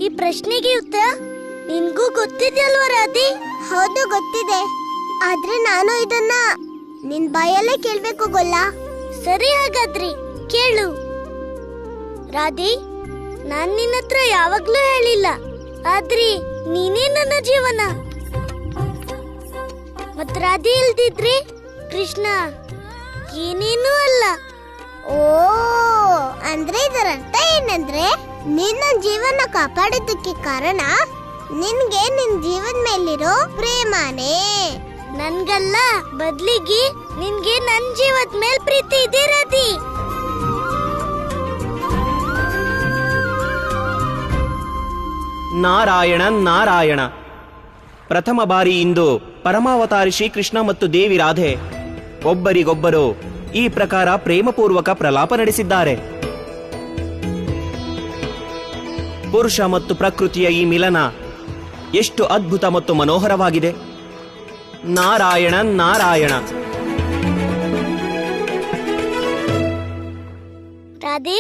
ಈ ಪ್ರಶ್ನೆಗೆ ಉತ್ತರ ನಿನ್ಗೂ ಗೊತ್ತಿದೆ ಅಲ್ವಾ ರಾಧಿ? ಹೌದು, ಗೊತ್ತಿದೆ. ಆದ್ರೆ ನಾನು ಇದನ್ನ ನಿನ್ ಬಾಯಲ್ಲೇ ಕೇಳ್ಬೇಕು ಗೊಲ್ಲ. ಸರಿ, ಹಾಗಾದ್ರಿ ಕೇಳು. ರಾಧಿ, ನಾನ್ ನಿನ್ನ ಹತ್ರ ಯಾವಾಗ್ಲೂ ಹೇಳಿಲ್ಲ, ಆದ್ರಿ ನೀನೇ ನನ್ನ ಜೀವನ. ಮತ್ ರಾಧಿ ಇಲ್ದಿದ್ರಿ ಕೃಷ್ಣ ಏನೇನೂ ಅಲ್ಲ. ಓ, ಅಂದ್ರೆ ಇದರ ಅರ್ಥ ಏನಂದ್ರೆ ನಿನ್ನ ಜೀವನ ಕಾಪಾಡೋದಕ್ಕೆ ಕಾರಣ ನಿನ್ಗೆ ನಿನ್ ಜೀವನ ಮೇಲಿರೋ ಪ್ರೇಮನೇ. ನನ್ಗಲ್ಲ, ಬದ್ಲಿಗೆ ನಿನ್ಗೆ ನನ್ ಜೀವದ ಮೇಲ್ ಪ್ರೀತಿ ಇದೆ ರಾಧಿ. ನಾರಾಯಣ ನಾರಾಯಣ. ಪ್ರಥಮ ಬಾರಿ ಇಂದು ಪರಮಾವತಾರಿ ಶ್ರೀಕೃಷ್ಣ ಮತ್ತು ದೇವಿ ರಾಧೆ ಒಬ್ಬರಿಗೊಬ್ಬರು ಈ ಪ್ರಕಾರ ಪ್ರೇಮಪೂರ್ವಕ ಪ್ರಲಾಪ ನಡೆಸಿದ್ದಾರೆ. ಪುರುಷ ಮತ್ತು ಪ್ರಕೃತಿಯ ಈ ಮಿಲನ ಎಷ್ಟು ಅದ್ಭುತ ಮತ್ತು ಮನೋಹರವಾಗಿದೆ. ನಾರಾಯಣ ನಾರಾಯಣ. ರಾಧೆ,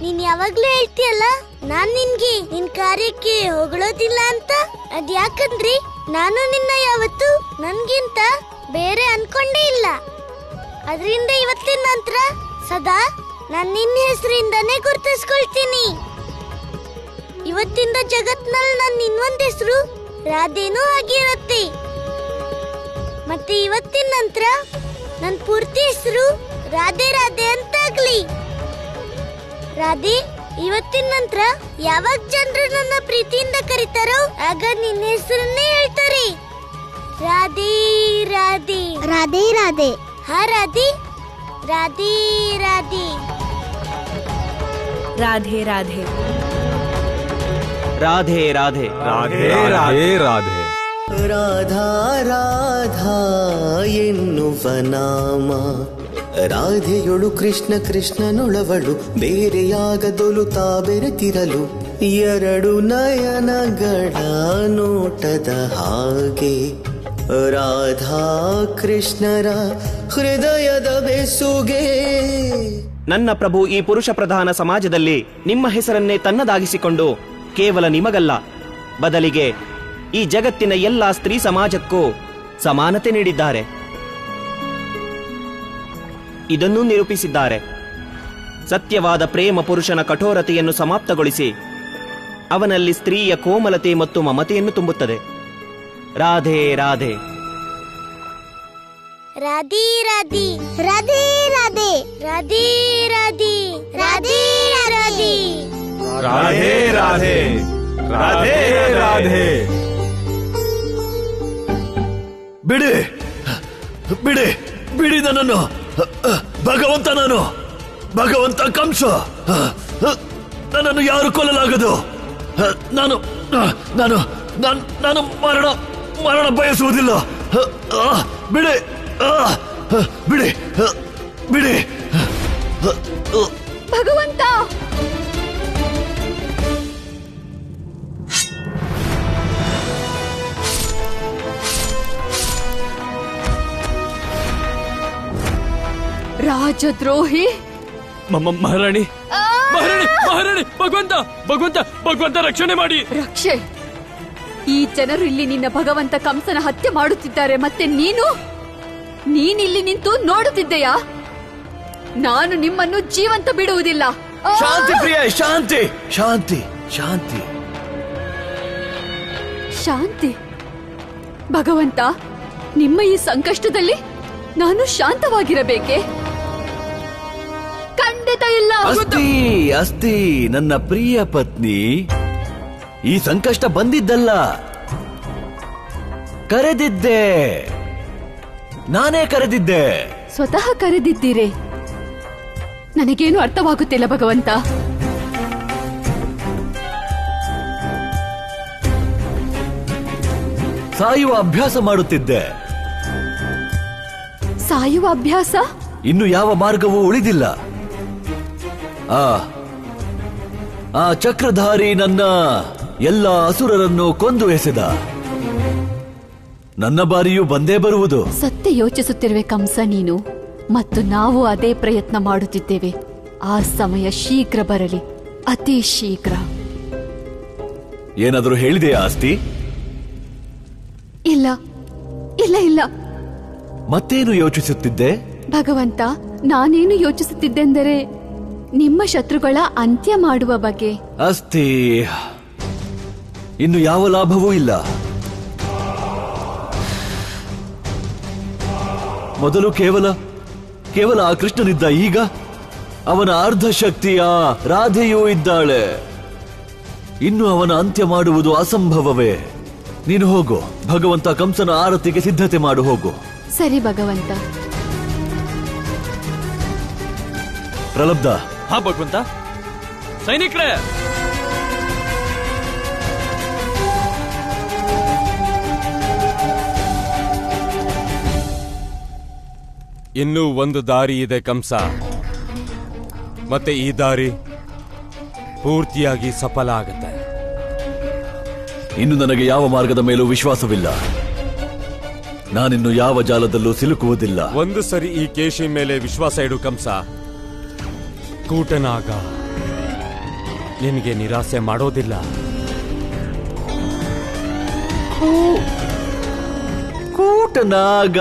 ನೀನ್ ಯಾವಾಗ್ಲೂ ಹೇಳ್ತೀಯಲ್ಲ ನಾನ್ ನಿನ್ಗೆ ನಿನ್ ಕಾರ್ಯಕ್ಕೆ ಹೊಗಳೋದಿಲ್ಲ ಅಂತ. ಅದ್ಯಾಕಂದ್ರಿ ನಾನು ನಿನ್ನ ಯಾವತ್ತು ನನ್ಗಿಂತ ಬೇರೆ ಅನ್ಕೊಂಡೇ ಇಲ್ಲ. ಅದರಿಂದ ಇವತ್ತಿನ ನಂತರ ಸದಾ ನಾನ್ ನಿನ್ನ ಹೆಸರಿಂದಾನೇ ಗುರ್ತಿಸ್ಕೊಳ್ತೀನಿ. ಇವತ್ತಿಂದ ಜಗತ್ನಲ್ಲಿ ನನ್ ಇನ್ನೊಂದ್ ಹೆಸರು ರಾಧೇನೂ ಆಗಿರತ್ತೆ. ಮತ್ತೆ ಇವತ್ತಿನ ನಂತರ ನನ್ ಪೂರ್ತಿ ಹೆಸರು ರಾಧೆ ರಾಧೆ ಅಂತಾಗ್ಲಿ. ರಾಧೆ, ಇವತ್ತಿನ ನಂತರ ಯಾವಾಗ ಜನರು ನನ್ನ ಪ್ರೀತಿಯಿಂದ ಕರೀತಾರೋ ಆಗ ನಿನ್ನ ಹೆಸರನ್ನೇ ಹೇಳ್ತಾರೆ. ರಾಧೆ ರಾಧೆ ರಾಧೆ ರಾಧೆ. ಹಾ ರಾಧೆ, ರಾಧೆ ರಾಧೆ. ರಾಧೆ ರಾಧೆ. ರಾಧೆ ರಾಧೆ. ರಾಧೆ ರಾಧೆ ರಾಧೆ. ರಾಧಾ ರಾಧಾ ಎನ್ನುವ ನಾಮ, ರಾಧೆಯೊಳು ಕೃಷ್ಣ ಕೃಷ್ಣನೊಳವಳು, ಬೇರೆಯಾಗದೊಲು ತಾ ಬೆರೆತಿರಲು, ಎರಡು ನಯನಗಳ ನೋಟದ ಹಾಗೆ, ರಾಧಾ ಕೃಷ್ಣರ ಹೃದಯದ ಬೆಸುಗೆ. ನನ್ನ ಪ್ರಭು ಈ ಪುರುಷ ಪ್ರಧಾನ ಸಮಾಜದಲ್ಲಿ ನಿಮ್ಮ ಹೆಸರನ್ನೇ ತನ್ನದಾಗಿಸಿಕೊಂಡು ಕೇವಲ ನಿಮಗಲ್ಲ, ಬದಲಿಗೆ ಈ ಜಗತ್ತಿನ ಎಲ್ಲಾ ಸ್ತ್ರೀ ಸಮಾಜಕ್ಕೂ ಸಮಾನತೆ ನೀಡಿದ್ದಾರೆ. ಇದನ್ನು ನಿರೂಪಿಸಿದ್ದಾರೆ. ಸತ್ಯವಾದ ಪ್ರೇಮ ಪುರುಷನ ಕಠೋರತೆಯನ್ನು ಸಮಾಪ್ತಗೊಳಿಸಿ ಅವನಲ್ಲಿ ಸ್ತ್ರೀಯ ಕೋಮಲತೆ ಮತ್ತು ಮಮತೆಯನ್ನು ತುಂಬುತ್ತದೆ. ರಾಧೆ ರಾಧೆ. ರಾಧೆ ರಾಧೆ. ರಾಧೆ ರಾಧೆ. ರಾಧೆ ರಾಧೆ. ರಾಧೆ ರಾಧೆ. ರಾಧೆ ರಾಧೆ. ರಾಧೆ ರಾಧೆ. ಬಿಡಿ ಬಿಡಿ ಬಿಡಿ ನನ್ನನ್ನು. ಭಗವಂತ, ನಾನು ಭಗವಂತ ಕಂಸ. ನನ್ನನ್ನು ಯಾರು ಕೊಲ್ಲಲಾಗದು. ನಾನು ನಾನು ನಾನು ನಾನು ಮರಣ ಮರಣ ಬಯಸುವುದಿಲ್ಲ. ಬಿಡಿ ಬಿಡಿ ಬಿಡಿ. ಭಗವಂತ, ರಾಜದ್ರೋಹಿ. ಮಹಾರಾಣಿ ಮಹಾರಾಣಿ ಮಹಾರಾಣಿ, ಭಗವಂತ ಭಗವಂತ ಭಗವಂತ ರಕ್ಷಣೆ ಮಾಡಿ. ರಕ್ಷೆ? ಈ ಜನರು ಇಲ್ಲಿ ನಿನ್ನ ಭಗವಂತ ಕಂಸನ ಹತ್ಯೆ ಮಾಡುತ್ತಿದ್ದಾರೆ, ಮತ್ತೆ ನೀನಿಲ್ಲಿ ನಿಂತು ನೋಡುತ್ತಿದ್ದೆಯಾ? ನಾನು ನಿಮ್ಮನ್ನು ಜೀವಂತ ಬಿಡುವುದಿಲ್ಲ. ಶಾಂತಿ ಪ್ರಿಯ, ಶಾಂತಿ ಶಾಂತಿ ಶಾಂತಿ ಶಾಂತಿ. ಭಗವಂತ, ನಿಮ್ಮ ಈ ಸಂಕಷ್ಟದಲ್ಲಿ ನಾನು ಶಾಂತವಾಗಿರಬೇಕೆ? ಖಂಡಿತ ಇಲ್ಲ. ಅಸ್ತಿ ಅಸ್ತಿ ನನ್ನ ಪ್ರಿಯ ಪತ್ನಿ, ಈ ಸಂಕಷ್ಟ ಬಂದಿದ್ದಲ್ಲ, ಕರೆದಿದ್ದೆ. ನಾನೇ ಕರೆದಿದ್ದೆ. ಸ್ವತಃ ಕರೆದಿದ್ದೀರಿ. ನನಗೇನು ಅರ್ಥವಾಗುತ್ತಿಲ್ಲ ಭಗವಂತ. ಸಾಯುವ ಅಭ್ಯಾಸ ಮಾಡುತ್ತಿದ್ದೆ. ಸಾಯುವ ಅಭ್ಯಾಸ? ಇನ್ನು ಯಾವ ಮಾರ್ಗವೂ ಉಳಿದಿಲ್ಲ. ಆ ಚಕ್ರಧಾರಿ ನನ್ನ ಎಲ್ಲ ಅಸುರರನ್ನು ಕೊಂದು ಎಸೆದ. ನನ್ನ ಬಾರಿಯೂ ಬಂದೇ ಬರುವುದು. ಸತ್ಯ ಯೋಚಿಸುತ್ತಿರುವೆ ಕಂಸ ನೀನು, ಮತ್ತು ನಾವು ಅದೇ ಪ್ರಯತ್ನ ಮಾಡುತ್ತಿದ್ದೇವೆ. ಆ ಸಮಯ ಶೀಘ್ರ ಬರಲಿ, ಅತಿ ಶೀಘ್ರ. ಏನಾದರೂ ಹೇಳಿದೆಯಾ ಆಸ್ತಿ? ಇಲ್ಲ ಇಲ್ಲ ಇಲ್ಲ ಮತ್ತೇನು ಯೋಚಿಸುತ್ತಿದ್ದೆ? ಭಗವಂತ, ನಾನೇನು ಯೋಚಿಸುತ್ತಿದ್ದೆಂದರೆ ನಿಮ್ಮ ಶತ್ರುಗಳ ಅಂತ್ಯ ಮಾಡುವ ಬಗ್ಗೆ. ಅಸ್ತಿ, ಇನ್ನು ಯಾವ ಲಾಭವೂ ಇಲ್ಲ. ಮೊದಲು ಕೇವಲ ಆ ಕೃಷ್ಣನಿದ್ದ, ಈಗ ಅವನ ಅರ್ಧ ಶಕ್ತಿಯ ರಾಧೆಯೂ ಇದ್ದಾಳೆ. ಇನ್ನು ಅವನ ಅಂತ್ಯ ಮಾಡುವುದು ಅಸಂಭವವೇ. ನೀನು ಹೋಗು, ಭಗವಂತ ಕಂಸನ ಆರತಿಗೆ ಸಿದ್ಧತೆ ಮಾಡು, ಹೋಗು. ಸರಿ ಭಗವಂತ. ಪ್ರಲಬ್ಧ. ಹಾ ಭಗವಂತ. ಸೈನಿಕರೇ, ಇನ್ನೂ ಒಂದು ದಾರಿ ಇದೆ ಕಂಸ, ಮತ್ತೆ ಈ ದಾರಿ ಪೂರ್ತಿಯಾಗಿ ಸಫಲ ಆಗುತ್ತೆ. ಇನ್ನು ನನಗೆ ಯಾವ ಮಾರ್ಗದ ಮೇಲೂ ವಿಶ್ವಾಸವಿಲ್ಲ. ನಾನಿನ್ನು ಯಾವ ಜಾಲದಲ್ಲೂ ಸಿಲುಕುವುದಿಲ್ಲ. ಒಂದು ಸರಿ ಈ ಕೇಶಿ ಮೇಲೆ ವಿಶ್ವಾಸ ಇಡು ಕಂಸ. ಕೂಟನಾಗ ನಿನಗೆ ನಿರಾಸೆ ಮಾಡೋದಿಲ್ಲ. ಕೂಟನಾಗ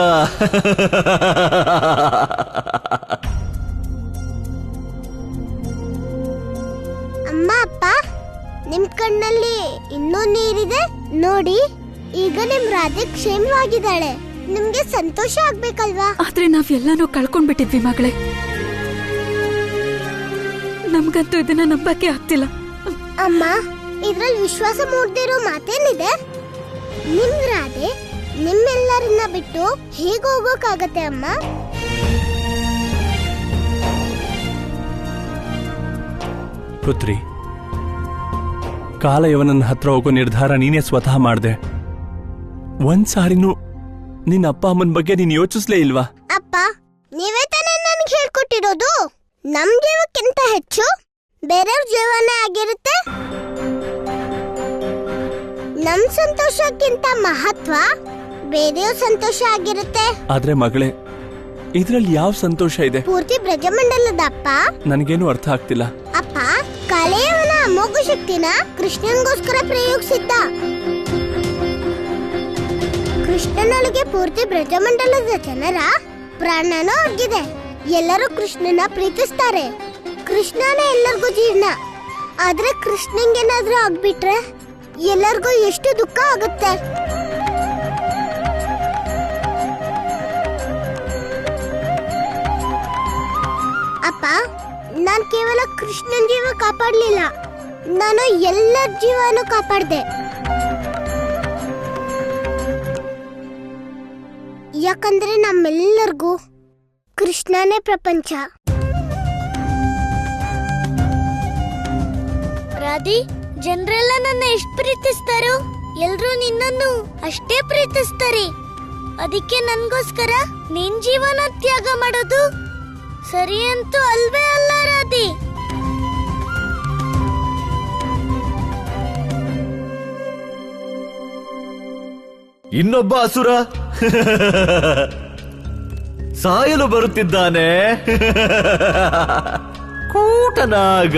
ಅಮ್ಮ, ಅಪ್ಪ, ನಿಮ್ ಕಣ್ಣಲ್ಲಿ ಇನ್ನೂ ನೀರಿದೆ ನೋಡಿ. ಈಗ ನಿಮ್ ರಾಧೆ ಕ್ಷೇಮವಾಗಿದ್ದಾಳೆ. ನಿಮ್ಗೆ ಸಂತೋಷ ಆಗ್ಬೇಕಲ್ವಾ? ಆದ್ರೆ ನಾವೆಲ್ಲಾನು ಕಳ್ಕೊಂಡ್ಬಿಟ್ಟಿದ್ವಿ ಮಗಳೇ. ನಮ್ಗಂತೂ ಇದನ್ನ ನಂಬಕ್ಕೆ ಆಗ್ತಿಲ್ಲ. ಅಮ್ಮ, ಇದ್ರಲ್ಲಿ ವಿಶ್ವಾಸ ಮೂಡ್ದಿರೋ ಮಾತೇನಿದೆ? ನಿಮ್ ರಾಧೆ ನಿಮ್ಮೆಲ್ಲರನ್ನ ಬಿಟ್ಟು ಹೇಗೆ ಹೋಗೋಕಾಗತ್ತೆ ಅಮ್ಮ? ಪುತ್ರಿ, ಕಾಲಯವನನ್ನ ಹತ್ರ ಹೋಗೋ ನಿರ್ಧಾರ ನೀನೇ ಸ್ವತಃ ಮಾಡ್ದೆ. ಒಂದ್ಸಾರಿನೂ ನಿನ್ನ ಅಪ್ಪ ಅಮ್ಮನ ಬಗ್ಗೆ ನೀನ್ ಯೋಚಿಸ್ಲೇ ಇಲ್ವಾ? ಅಪ್ಪ, ನೀವೇ ತಾನೇ ನನ್ಗೆ ಹೇಳ್ಕೊಟ್ಟಿರೋದು, ನಮ್ ಜೀವಕ್ಕಿಂತ ಹೆಚ್ಚು ಬೇರೆಯವ್ರ ಜೀವನೇ ಆಗಿರುತ್ತೆ. ನಮ್ ಸಂತೋಷಕ್ಕಿಂತ ಮಹತ್ವ ಬೇರೆಯವ್ರ ಸಂತೋಷ ಆಗಿರುತ್ತೆ. ಆದ್ರೆ ಮಗಳೇ, ಇದ್ರಲ್ಲಿ ಯಾವ ಸಂತೋಷ ಇದೆ? ಪೂರ್ತಿ ಬ್ರಜಮಂಡಲದ ಅಪ್ಪ. ನನಗೇನು ಅರ್ಥ ಆಗ್ತಿಲ್ಲ. ಅಪ್ಪ, ಕಲೆಯವನ ಅಮೋಘ ಶಕ್ತಿನ ಕೃಷ್ಣನ್ಗೋಸ್ಕರ ಪ್ರಯೋಗಿಸಿದ್ದ. ಕೃಷ್ಣನೊಳಗೆ ಪೂರ್ತಿ ಬ್ರಜಮಂಡಲದ ಜನರ ಪ್ರಾಣನೂ ಅಡಗಿದೆ. ಎಲ್ಲರೂ ಕೃಷ್ಣನ ಪ್ರೀತಿಸ್ತಾರೆ. ಕೃಷ್ಣನೇ ಎಲ್ಲರಿಗೂ ಜೀವನ. ಆದ್ರೆ ಕೃಷ್ಣಂಗೇನಾದ್ರೂ ಆಗ್ಬಿಟ್ರೆ ಎಲ್ಲರಿಗೂ ಎಷ್ಟು ದುಃಖ ಆಗುತ್ತೆ. ಅಪ್ಪ, ನಾನ್ ಕೇವಲ ಕೃಷ್ಣನ್ ಜೀವ ಕಾಪಾಡ್ಲಿಲ್ಲ, ನಾನು ಎಲ್ಲರ ಜೀವನೂ ಕಾಪಾಡ್ದೆ. ಯಾಕಂದ್ರೆ ನಮ್ಮೆಲ್ಲರಿಗೂ ಕೃಷ್ಣನೇ ಪ್ರಪಂಚ. ರಾಧಿ, ಜನರೆಲ್ಲ ನನ್ನ ಎಷ್ಟು ಪ್ರೀತಿಸ್ತಾರೋ ಎಲ್ರೂ ನಿನ್ನನ್ನು ಅಷ್ಟೇ ಪ್ರೀತಿಸ್ತಾರೆ. ಅದಕ್ಕೆ ನನ್ಗೋಸ್ಕರ ನಿನ್ ಜೀವನ ತ್ಯಾಗ ಮಾಡೋದು ಸರಿ ಅಂತೂ ಅಲ್ವೇ ಅಲ್ಲ ರಾಧಿ. ಇನ್ನೊಬ್ಬ ಅಸುರ ಸಾಯಲು ಬರುತ್ತಿದ್ದಾನೆ. ಕೂಟನಾಗ.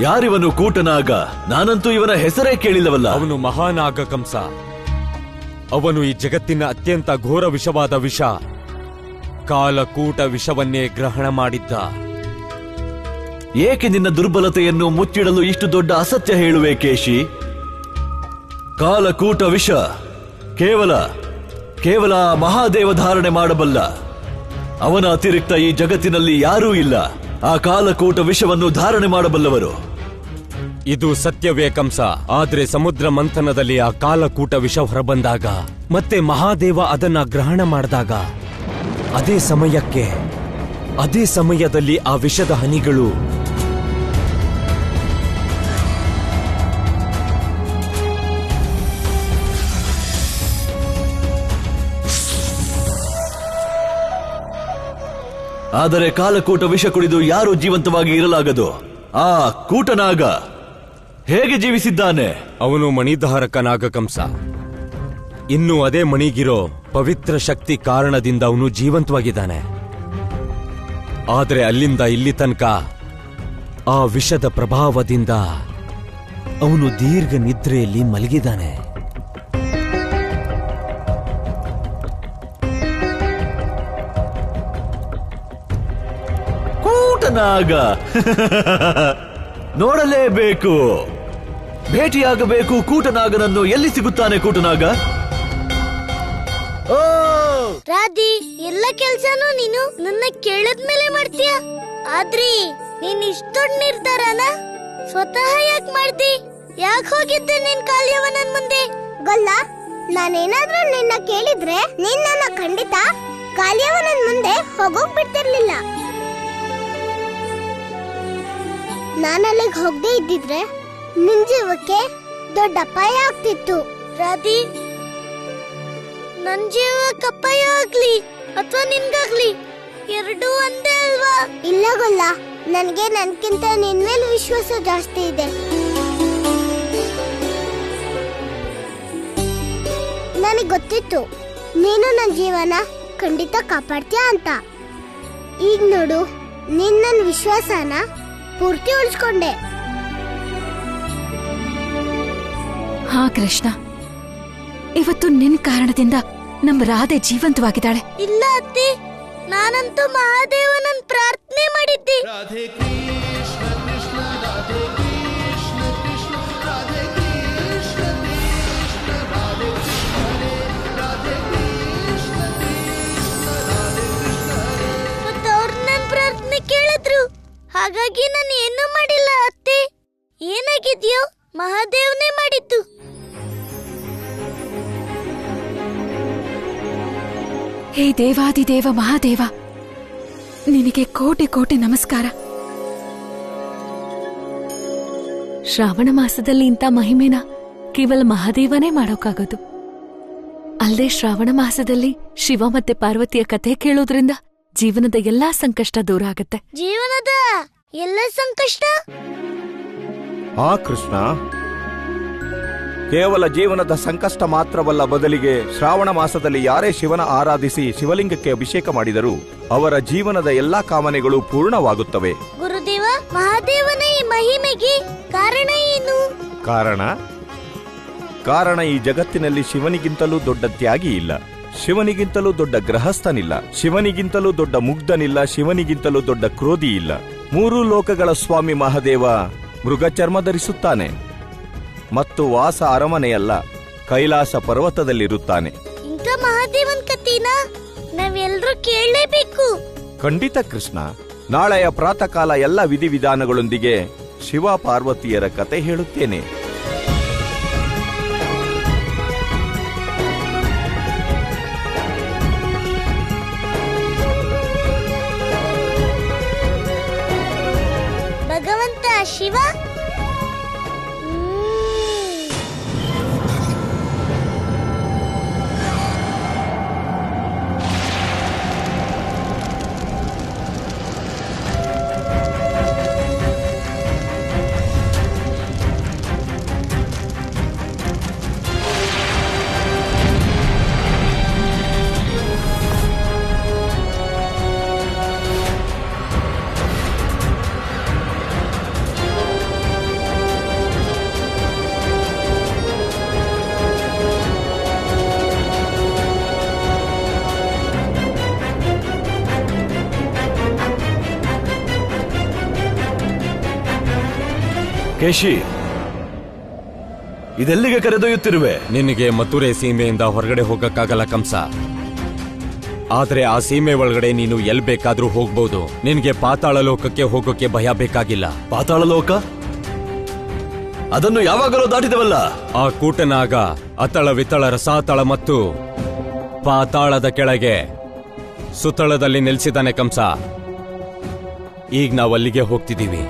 ಯಾರಿವನು ಕೂಟನಾಗ? ನಾನಂತೂ ಇವನ ಹೆಸರೇ ಕೇಳಿಲ್ಲವಲ್ಲ. ಅವನು ಮಹಾನಾಗ ಕಂಸ. ಅವನು ಈ ಜಗತ್ತಿನ ಅತ್ಯಂತ ಘೋರ ವಿಷವಾದ ವಿಷ, ಕಾಲಕೂಟ ವಿಷವನ್ನೇ ಗ್ರಹಣ ಮಾಡಿದ್ದ. ಏಕೆ ನಿನ್ನ ದುರ್ಬಲತೆಯನ್ನು ಮುಚ್ಚಿಡಲು ಇಷ್ಟು ದೊಡ್ಡ ಅಸತ್ಯ ಹೇಳುವೆ ಕೇಶಿ? ಕಾಲಕೂಟ ವಿಷ ಕೇವಲ ಮಹಾದೇವ ಧಾರಣೆ ಮಾಡಬಲ್ಲ. ಅವನ ಅತಿರಿಕ್ತ ಈ ಜಗತ್ತಿನಲ್ಲಿ ಯಾರೂ ಇಲ್ಲ ಆ ಕಾಲಕೂಟ ವಿಷವನ್ನು ಧಾರಣೆ ಮಾಡಬಲ್ಲವರು. ಇದು ಸತ್ಯವೇ ಕಂಸ. ಆದ್ರೆ ಸಮುದ್ರ ಮಂಥನದಲ್ಲಿ ಆ ಕಾಲಕೂಟ ವಿಷ ಹೊರಬಂದಾಗ ಮತ್ತೆ ಮಹಾದೇವ ಅದನ್ನ ಗ್ರಹಣ ಮಾಡಿದಾಗ ಅದೇ ಸಮಯದಲ್ಲಿ ಆ ವಿಷದ ಹನಿಗಳು ಆದರೆ ಕಾಲಕೂಟ ವಿಷ ಕುಡಿದು ಯಾರೂ ಜೀವಂತವಾಗಿ ಇರಲಾಗದು. ಆ ಕೂಟನಾಗ ಹೇಗೆ ಜೀವಿಸಿದ್ದಾನೆ? ಅವನು ಮಣಿಧಾರಕ ನಾಗಕಂಸ. ಇನ್ನು ಅದೇ ಮಣಿಗಿರೋ ಪವಿತ್ರ ಶಕ್ತಿ ಕಾರಣದಿಂದ ಅವನು ಜೀವಂತವಾಗಿದ್ದಾನೆ. ಆದ್ರೆ ಅಲ್ಲಿಂದ ಇಲ್ಲಿ ತನಕ ಆ ವಿಷದ ಪ್ರಭಾವದಿಂದ ಅವನು ದೀರ್ಘ ನಿದ್ರೆಯಲ್ಲಿ ಮಲಗಿದಾನೆ. ಕೂಟನಾಗ ನೋಡಲೇಬೇಕು, ಭೇಟಿಯಾಗಬೇಕು. ಕೂಟನಾಗನನ್ನು ಎಲ್ಲಿ ಸಿಗುತ್ತಾನೆ ಕೂಟನಾಗ? ಓ ರಾಧಿ, ಎಲ್ಲ ಕೆಲ್ಸನೂ ನೀನು ನನ್ನ ಕೇಳದ್ಮೇಲೆ ಮಾಡ್ತೀಯ. ಆದ್ರಿ ನೀನ್ ಇಷ್ಟೊಂದ್ ನಿರ್ಧಾರನ ಸ್ವತಃ ಯಾಕೆ ಮಾಡ್ದಿ? ಯಾಕೆ ಹೋಗಿದ್ದೆ ನೀನ್ ಕಾಲ್ಯವನನ್ ಮುಂದೆ? ಗೊಲ್ಲ, ನಾನೇನಾದ್ರೂ ನಿನ್ನ ಕೇಳಿದ್ರೆ ನೀನ್ ನನ್ನ ಖಂಡಿತ ಕಾಲ್ಯವನನ್ ಮುಂದೆ ಹೋಗೋಕ್ ಬಿಡ್ತಿರ್ಲಿಲ್ಲ. ನಾನಲ್ಲಿಗೆ ಹೋಗದೆ ಇದ್ದಿದ್ರೆ ನಿನ್ ಜೀವಕ್ಕೆ ದೊಡ್ಡ ಅಪಾಯ ಆಗ್ತಿತ್ತು. ರಾಧಿ, ನನ್ ಜೀವಕ್ಕೆ ಅಪಾಯ ಆಗ್ಲಿ ಅಥವಾ ನಿನ್ಗಾಗ್ಲಿ ಎರಡೂ ಒಂದೇ ಅಲ್ವಾ? ಇಲ್ಲ ಗೊಲ್ಲ, ನನ್ಗೆ ನನ್ಕಿಂತ ನಿನ್ ಮೇಲೆ ವಿಶ್ವಾಸ ಜಾಸ್ತಿ ಇದೆ. ನನಗೆ ಗೊತ್ತಿತ್ತು ನೀನು ನನ್ನ ಜೀವನ ಖಂಡಿತ ಕಾಪಾಡ್ತೀಯ ಅಂತ. ಈಗ ನೋಡು, ನೀನ್ ನನ್ನ ವಿಶ್ವಾಸನ ಪೂರ್ತಿ ಉಳಿಸ್ಕೊಂಡೆ. ಹಾ ಕೃಷ್ಣ, ಇವತ್ತು ನಿನ್ ಕಾರಣದಿಂದ ನಮ್ಮ ರಾಧೆ ಜೀವಂತವಾಗಿದ್ದಾಳೆ. ಇಲ್ಲ ಅತ್ತಿ, ನಾನಂತೂ ಮಹಾದೇವನನ್ ಪ್ರಾರ್ಥನೆ ಮಾಡಿದ್ದೆ. ಮತ್ತೆ ಅವ್ರು ನನ್ ಪ್ರಾರ್ಥನೆ ಕೇಳಿದ್ರು. ಹಾಗಾಗಿ ನಾನು ಏನೂ ಮಾಡಿಲ್ಲ ಅತ್ತೆ. ಏನಾಗಿದ್ಯೋ ಮಹಾದೇವನೇ ಮಾಡಿದ್ದು. ಹೇ ದೇವಾದಿದೇವ ಮಹಾದೇವ, ನಿನಗೆ ಕೋಟಿ ಕೋಟಿ ನಮಸ್ಕಾರ. ಶ್ರಾವಣ ಮಾಸದಲ್ಲಿ ಇಂಥ ಮಹಿಮೆನ ಕೇವಲ ಮಹಾದೇವನೇ ಮಾಡೋಕ್ಕಾಗೋದು. ಅಲ್ಲದೆ ಶ್ರಾವಣ ಮಾಸದಲ್ಲಿ ಶಿವ ಮತ್ತೆ ಪಾರ್ವತಿಯ ಕಥೆ ಕೇಳೋದ್ರಿಂದ ಜೀವನದ ಎಲ್ಲಾ ಸಂಕಷ್ಟ ದೂರ ಆಗತ್ತೆ. ಜೀವನದ ಎಲ್ಲ ಸಂಕಷ್ಟ? ಹಾ ಕೃಷ್ಣ, ಕೇವಲ ಜೀವನದ ಸಂಕಷ್ಟ ಮಾತ್ರವಲ್ಲ, ಬದಲಿಗೆ ಶ್ರಾವಣ ಮಾಸದಲ್ಲಿ ಯಾರೇ ಶಿವನ ಆರಾಧಿಸಿ ಶಿವಲಿಂಗಕ್ಕೆ ಅಭಿಷೇಕ ಮಾಡಿದರೂ ಅವರ ಜೀವನದ ಎಲ್ಲಾ ಕಾಮನೆಗಳು ಪೂರ್ಣವಾಗುತ್ತವೆ. ಗುರುದೇವ, ಮಹಾದೇವನ ಈ ಮಹಿಮೆಗೆ ಕಾರಣ ಏನು? ಕಾರಣ ಈ ಜಗತ್ತಿನಲ್ಲಿ ಶಿವನಿಗಿಂತಲೂ ದೊಡ್ಡ ತ್ಯಾಗಿ ಇಲ್ಲ, ಶಿವನಿಗಿಂತಲೂ ದೊಡ್ಡ ಗೃಹಸ್ಥನಿಲ್ಲ, ಶಿವನಿಗಿಂತಲೂ ದೊಡ್ಡ ಮುಗ್ಧನಿಲ್ಲ, ಶಿವನಿಗಿಂತಲೂ ದೊಡ್ಡ ಕ್ರೋಧಿ ಇಲ್ಲ. ಮೂರೂ ಲೋಕಗಳ ಸ್ವಾಮಿ ಮಹಾದೇವ ಮೃಗ ಚರ್ಮ ಧರಿಸುತ್ತಾನೆ ಮತ್ತು ವಾಸ ಅರಮನೆಯಲ್ಲ, ಕೈಲಾಸ ಪರ್ವತದಲ್ಲಿರುತ್ತಾನೆ. ಇಂಥ ಮಹಾದೇವನ್ ಕಥೆನ ನಾವೆಲ್ಲರೂ ಕೇಳಲೇಬೇಕು. ಖಂಡಿತ ಕೃಷ್ಣ, ನಾಳೆಯ ಪ್ರಾತಃ ಕಾಲ ಎಲ್ಲ ವಿಧಿವಿಧಾನಗಳೊಂದಿಗೆ ಶಿವ ಪಾರ್ವತಿಯರ ಕತೆ ಹೇಳುತ್ತೇನೆ. ಭಗವಂತ ಶಿವ ಕೇಶಿ, ಇದೆಲ್ಲಿಗೆ ಕರೆದೊಯ್ಯುತ್ತಿರುವೆ? ನಿನಗೆ ಮಥುರೆ ಸೀಮೆಯಿಂದ ಹೊರಗಡೆ ಹೋಗಕ್ಕಾಗಲ್ಲ ಕಂಸ. ಆದ್ರೆ ಆ ಸೀಮೆ ಒಳಗಡೆ ನೀನು ಎಲ್ ಬೇಕಾದ್ರೂ ಹೋಗ್ಬೋದು. ನಿನಗೆ ಪಾತಾಳ ಲೋಕಕ್ಕೆ ಹೋಗೋಕೆ ಭಯ ಬೇಕಾಗಿಲ್ಲ. ಪಾತಾಳ ಲೋಕ? ಅದನ್ನು ಯಾವಾಗಲೂ ದಾಟಿದವಲ್ಲ. ಆ ಕೂಟನಾಗ ಅತಳ ವಿತಳ ರಸಾತಳ ಮತ್ತು ಪಾತಾಳದ ಕೆಳಗೆ ಸುತಳದಲ್ಲಿ ನೆಲೆಸಿದಾನೆ ಕಂಸ. ಈಗ ನಾವು ಅಲ್ಲಿಗೆ ಹೋಗ್ತಿದ್ದೀವಿ.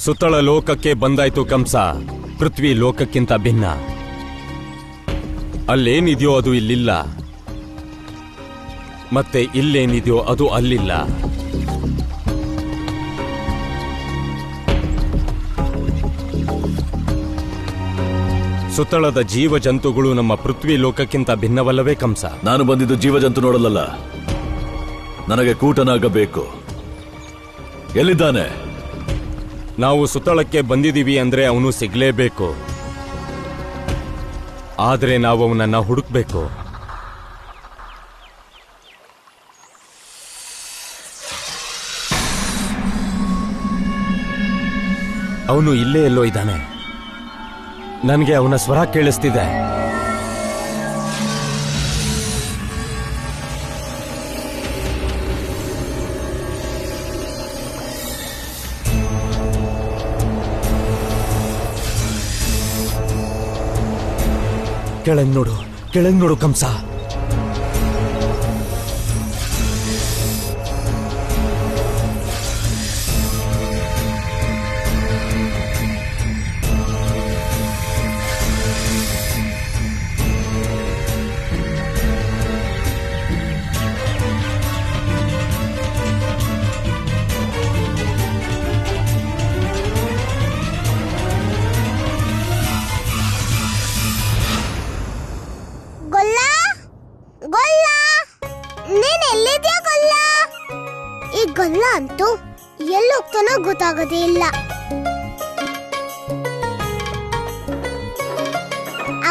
ಸುತಳ ಲೋಕಕ್ಕೆ ಬಂದಾಯ್ತು ಕಂಸ. ಪೃಥ್ವಿ ಲೋಕಕ್ಕಿಂತ ಭಿನ್ನ. ಅಲ್ಲೇನಿದೆಯೋ ಅದು ಇಲ್ಲಿಲ್ಲ, ಮತ್ತೆ ಇಲ್ಲೇನಿದೆಯೋ ಅದು ಅಲ್ಲಿಲ್ಲ. ಸುತ್ತಳದ ಜೀವ ಜಂತುಗಳು ನಮ್ಮ ಪೃಥ್ವಿ ಲೋಕಕ್ಕಿಂತ ಭಿನ್ನವಲ್ಲವೇ ಕಂಸ? ನಾನು ಬಂದಿದ್ದು ಜೀವಜಂತು ನೋಡಲಲ್ಲ, ನನಗೆ ಕೂಟನಾಗಬೇಕು. ಎಲ್ಲಿದ್ದಾನೆ? ನಾವು ಸುತ್ತಳಕ್ಕೆ ಬಂದಿದ್ದೀವಿ ಅಂದ್ರೆ ಅವನು ಸಿಗ್ಲೇಬೇಕು. ಆದ್ರೆ ನಾವು ಅವನನ್ನ ಹುಡುಕ್ಬೇಕು. ಅವನು ಇಲ್ಲೇ ಎಲ್ಲೋ ಇದ್ದಾನೆ. ನನಗೆ ಅವನ ಸ್ವರ ಕೇಳಿಸ್ತಿದೆ. ಕೆಳಗ್ ನೋಡು ಕಂಸ. ಗೊಲ್ಲ ಅಂತೂ ಎಲ್ಲಿ ಹೋಗ್ತಾನೋ ಗೊತ್ತಾಗೋದೇ ಇಲ್ಲ.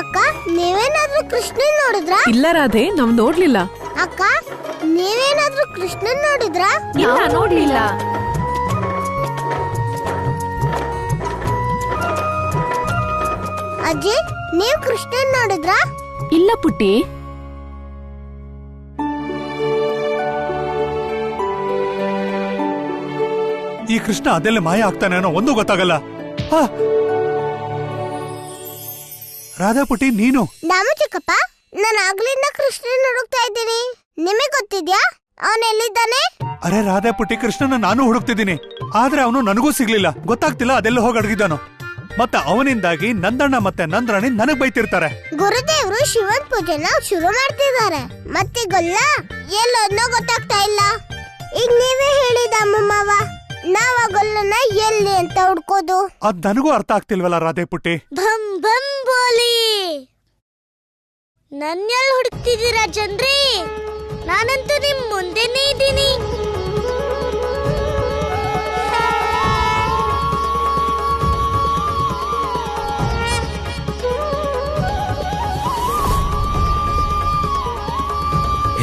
ಅಕ್ಕ, ನೀವೇನಾದ್ರೂ ಕೃಷ್ಣನ್ ನೋಡಿದ್ರಾ? ಇಲ್ಲ ರಾಧೆ, ನಾವ್ ನೋಡ್ಲಿಲ್ಲ. ಅಕ್ಕ, ನೀವೇನಾದ್ರೂ ಕೃಷ್ಣನ್ ನೋಡಿದ್ರಾ? ಇಲ್ಲ, ನೋಡ್ಲಿಲ್ಲ. ಅಜ್ಜಿ, ನೀವ್ ಕೃಷ್ಣನ್ ನೋಡಿದ್ರಾ? ಇಲ್ಲ ಪುಟ್ಟಿ. ಈ ಕೃಷ್ಣ ಅದೆಲ್ಲ ಮಾಯ ಆಗ್ತಾನೇನೋ ಒಂದು ಗೊತ್ತಾಗಲ್ಲ. ರಾಧಾ ಪುಟಿ, ನೀನು? ನಾನು ಚಿಕ್ಕಪ್ಪ, ನಾನು ಆಗ್ಲಿಂದ ಕೃಷ್ಣನ್ ಹುಡುಕ್ತಾ ಇದ್ದೀನಿ. ನಿಮಗೆ ಗೊತ್ತಿದ್ಯಾ ಅವನ್ ಎಲ್ಲಿದ್ದಾನೆ? ಅರೆ ರಾಧಾ ಪುಟಿ, ಕೃಷ್ಣನ ನಾನು ಹುಡುಕ್ತಿದ್ದೀನಿ, ಆದ್ರೆ ಅವನು ನನಗೂ ಸಿಗ್ಲಿಲ್ಲ. ಗೊತ್ತಾಗ್ತಿಲ್ಲ ಅದೆಲ್ಲ ಹೋಗಿ ಅಡಗಿದ್ದಾನು. ಮತ್ತೆ ಅವನಿಂದಾಗಿ ನಂದಣ್ಣ ಮತ್ತೆ ನಂದ್ರಾಣಿ ನನಗ್ ಬೈತಿರ್ತಾರೆ. ಗುರುದೇವ್ರು ಶಿವನ್ ಪೂಜೆನ ಶುರು ಮಾಡ್ತಿದ್ದಾರೆ. ಮತ್ತೆ ಗೊಲ್ಲ ಎಲ್ಲೋದ್ನೋ ಗೊತ್ತಾಗ್ತಾ ಇಲ್ಲ. ಈಗ ನೀವೇ ಹೇಳಿದ ಅಮ್ಮಮ್ಮವ, ನಾವ ಗೊಲ್ಲನ ಎಲ್ಲಿ ಅಂತ ಹುಡ್ಕೋದು? ಅದ್ ನನಗೂ ಅರ್ಥ ಆಗ್ತಿಲ್ವಲ್ಲ ರಾಧೆ ಪುಟ್ಟಿ. ಭಂ ಭಂ ಬೋಲಿ, ನನ್ನೆಲ್ ಹುಡುಕ್ತಿದ್ದೀರಾ ಜನ್ರಿ? ನಾನಂತೂ ನಿಮ್ ಮುಂದೆನೇ ಇದ್ದೀನಿ.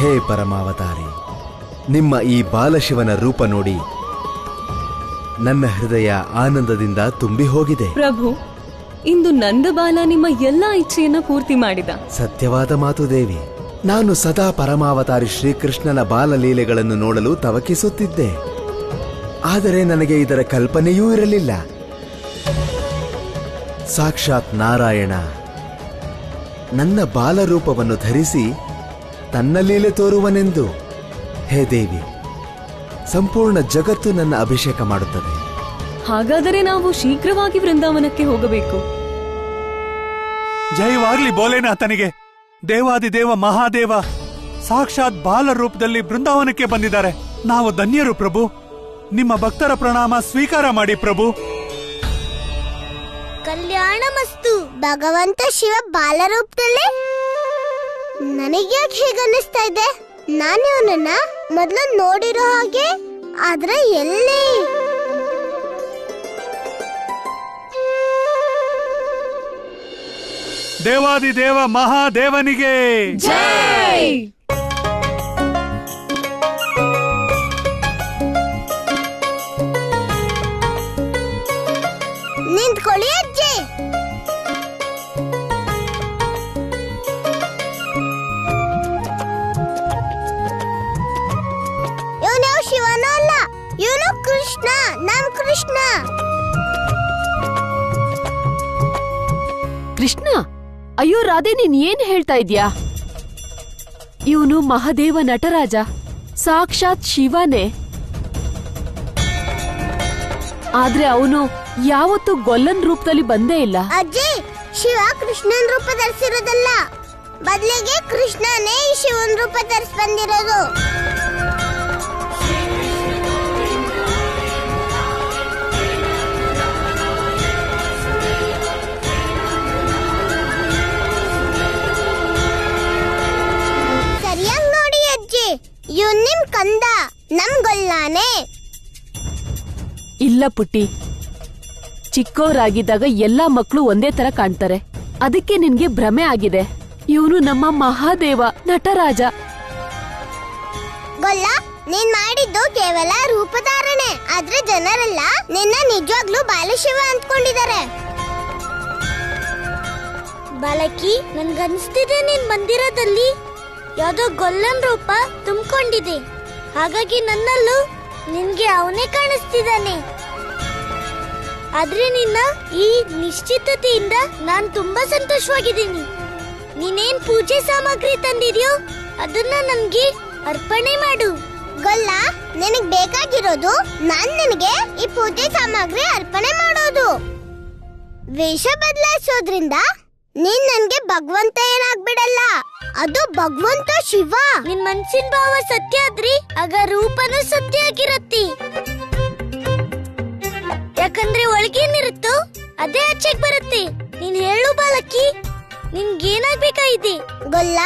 ಹೇ ಪರಮಾವತಾರಿ, ನಿಮ್ಮ ಈ ಬಾಲಶಿವನ ರೂಪ ನೋಡಿ ನನ್ನ ಹೃದಯ ಆನಂದದಿಂದ ತುಂಬಿ ಹೋಗಿದೆ. ಪ್ರಭು, ಇಂದು ನಂದಬಾಲ ನಿಮ್ಮ ಎಲ್ಲಾ ಇಚ್ಛೆಯನ್ನ ಪೂರ್ತಿ ಮಾಡಿದ. ಸತ್ಯವಾದ ಮಾತು ದೇವಿ. ನಾನು ಸದಾ ಪರಮಾವತಾರಿ ಶ್ರೀಕೃಷ್ಣನ ಬಾಲಲೀಲೆಗಳನ್ನು ನೋಡಲು ತವಕಿಸುತ್ತಿದ್ದೆ. ಆದರೆ ನನಗೆ ಇದರ ಕಲ್ಪನೆಯೂ ಇರಲಿಲ್ಲ. ಸಾಕ್ಷಾತ್ ನಾರಾಯಣ ನನ್ನ ಬಾಲರೂಪವನ್ನು ಧರಿಸಿ ತನ್ನ ಲೀಲೆ ತೋರುವನೆಂದು. ಹೇ ದೇವಿ, ಸಂಪೂರ್ಣ ಜಗತ್ತು ನನ್ನ ಅಭಿಷೇಕ ಮಾಡುತ್ತದೆ. ಹಾಗಾದರೆ ನಾವು ಶೀಘ್ರವಾಗಿ ವೃಂದಾವನಕ್ಕೆ ಹೋಗಬೇಕು. ಜಯವಾಗ್ಲಿ ಭೋಲೆನಾಥನಿಗೆ. ದೇವಾದಿದೇವ ಮಹಾದೇವ ಸಾಕ್ಷಾತ್ ಬಾಲ ರೂಪದಲ್ಲಿ ಬೃಂದಾವನಕ್ಕೆ ಬಂದಿದ್ದಾರೆ. ನಾವು ಧನ್ಯರು ಪ್ರಭು. ನಿಮ್ಮ ಭಕ್ತರ ಪ್ರಣಾಮ ಸ್ವೀಕಾರ ಮಾಡಿ ಪ್ರಭು. ಕಲ್ಯಾಣ ಮಸ್ತು. ಭಗವಂತ ಶಿವ ಬಾಲ ರೂಪದಲ್ಲಿ ನನಗ್ಯಾಕೆ ಹೀಗನ್ನಿಸ್ತಾ ಇದೆ? ನಾನು ಇವನನ್ನ ಮೊದಲು ನೋಡಿರೋ ಹಾಗೆ, ಆದ್ರೆ ಎಲ್ಲಿ? ದೇವಾದಿದೇವ ಮಹಾದೇವನಿಗೆ ಜೈ. ನಿಂತ್ಕೊಳ್ಳಿ ಅಜ್ಜಿ. ಇವನು ಶಿವನೂ ಅಲ್ಲ, ಇವನು ಕೃಷ್ಣ, ನಮ್ ಕೃಷ್ಣ. ಕೃಷ್ಣ? ಅಯ್ಯೋ ರಾಧೆ, ನೀನ್ ಏನ್ ಹೇಳ್ತಾ ಇದ್ಯಾ? ಇವನು ಮಹಾದೇವ ನಟರಾಜ, ಸಾಕ್ಷಾತ್ ಶಿವನೇ. ಆದ್ರೆ ಅವನು ಯಾವತ್ತೂ ಗೊಲ್ಲನ್ ರೂಪದಲ್ಲಿ ಬಂದೇ ಇಲ್ಲ. ಅಜ್ಜಿ, ಶಿವ ಕೃಷ್ಣನ್ ರೂಪ ಧರಿಸಿರೋದಲ್ಲ, ಬದಲಿಗೆ ಕೃಷ್ಣನೇ ಈ ಶಿವನ್ ರೂಪ ಧರಿಸಿ ಬಂದಿರೋದು. ತಾನೇ? ಇಲ್ಲ ಪುಟ್ಟಿ, ಚಿಕ್ಕವರಾಗಿದ್ದಾಗ ಎಲ್ಲಾ ಮಕ್ಕಳು ಒಂದೇ ತರ ಕಾಣ್ತಾರೆ. ಅದಕ್ಕೆ ನಿನ್ಗೆ ಭ್ರಮೆ ಆಗಿದೆ. ಇವನು ನಮ್ಮ ಮಹಾದೇವ, ನಟರಾಜ. ಗೊಲ್ಲ, ನೀನ್ ಮಾಡಿದ್ದು ಕೇವಲ ರೂಪಧಾರಣೆ. ಆದ್ರೆ ಜನರೆಲ್ಲ ನಿನ್ನ ನಿಜವಾಗ್ಲೂ ಬಾಲಶಿವ ಅಂದ್ಕೊಂಡಿದ್ದಾರೆ. ಬಾಲಕಿ, ನನ್ಗನ್ಸ್ತಿದೆ ನಿನ್ ಮಂದಿರದಲ್ಲಿ ಯಾವ್ದೋ ಗೊಲ್ಲನ್ ರೂಪ ತುಂಬಿಕೊಂಡಿದೆ. ಹಾಗಾಗಿ ನನ್ನಲ್ಲೂ ನಿನ್ಗೆ ಅವನೇ ಕಾಣಿಸ್ತಿದ್ದಾನೆ. ಆದ್ರೆ ನಿನ್ನ ಈ ನಿಶ್ಚಿತತೆಯಿಂದ ನಾನ್ ತುಂಬಾ ಸಂತೋಷವಾಗಿದ್ದೀನಿ. ನೀನೇನ್ ಪೂಜೆ ಸಾಮಗ್ರಿ ತಂದಿದ್ಯೋ ಅದನ್ನ ನನ್ಗೆ ಅರ್ಪಣೆ ಮಾಡು. ಗೊಲ್ಲ, ನಿನಗ್ ಬೇಕಾಗಿರೋದು ನಾನ್ ನಿನಗೆ ಈ ಪೂಜೆ ಸಾಮಗ್ರಿ ಅರ್ಪಣೆ ಮಾಡೋದು. ವೇಷ ಬದಲಾಯಿಸೋದ್ರಿಂದ ನೀನ್ ನನ್ಗೆ ಭಗವಂತ ಏನಾಗ್ಬಿಡಲ್ಲ. ಅದು ಭಗವಂತ ಶಿವ. ನಿನ್ ಮನ್ಸಿನ ಭಾವ ಸತ್ಯ ಆದ್ರಿ ಆಗ ರೂಪನೂ ಸತ್ಯ ಆಗಿರತ್ತಿ. ಯಾಕಂದ್ರೆ ಒಳಗೇನಿರುತ್ತೋ ಅದೇ ಆಚೆಗೆ ಬರುತ್ತೆ. ನೀನ್ ಹೇಳು ಬಾಲಕಿ, ನಿನ್ಗೇನಾಗ್ಬೇಕಾಗಿದೆ? ಗೊಲ್ಲ,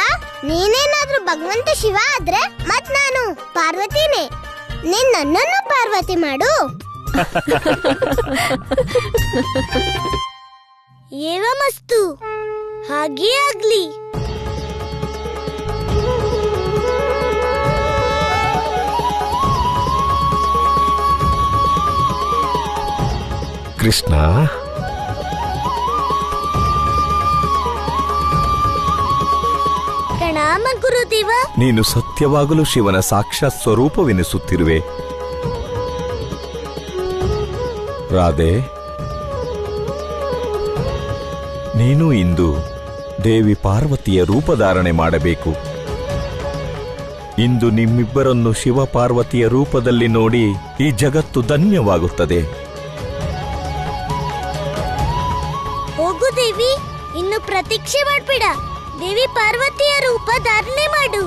ನೀನೇನಾದ್ರೂ ಭಗವಂತ ಶಿವ ಆದ್ರೆ ಮತ್ ನಾನು ಪಾರ್ವತಿನೇ. ನೀನ್ ನನ್ನನ್ನು ಪಾರ್ವತಿ ಮಾಡು. ಏವಮಸ್ತು, ಹಾಗೇ ಆಗ್ಲಿ. ಕೃಷ್ಣ, ಪ್ರಣಾಮ ಗುರುದೇವ. ನೀನು ಸತ್ಯವಾಗಲೂ ಶಿವನ ಸಾಕ್ಷಾತ್ ಸ್ವರೂಪವೆನಿಸುತ್ತಿರುವೆ. ರಾಧೆ, ನೀನು ಇಂದು ದೇವಿ ಪಾರ್ವತಿಯ ರೂಪಧಾರಣೆ ಮಾಡಬೇಕು. ಇಂದು ನಿಮ್ಮಿಬ್ಬರನ್ನು ಶಿವ ಪಾರ್ವತಿಯ ರೂಪದಲ್ಲಿ ನೋಡಿ ಈ ಜಗತ್ತು ಧನ್ಯವಾಗುತ್ತದೆ. ಹೋಗು ದೇವಿ, ಇನ್ನು ಪ್ರತೀಕ್ಷೆ ಮಾಡ್ಬೇಡ. ದೇವಿ ಪಾರ್ವತಿಯ ರೂಪ ಧಾರಣೆ ಮಾಡು.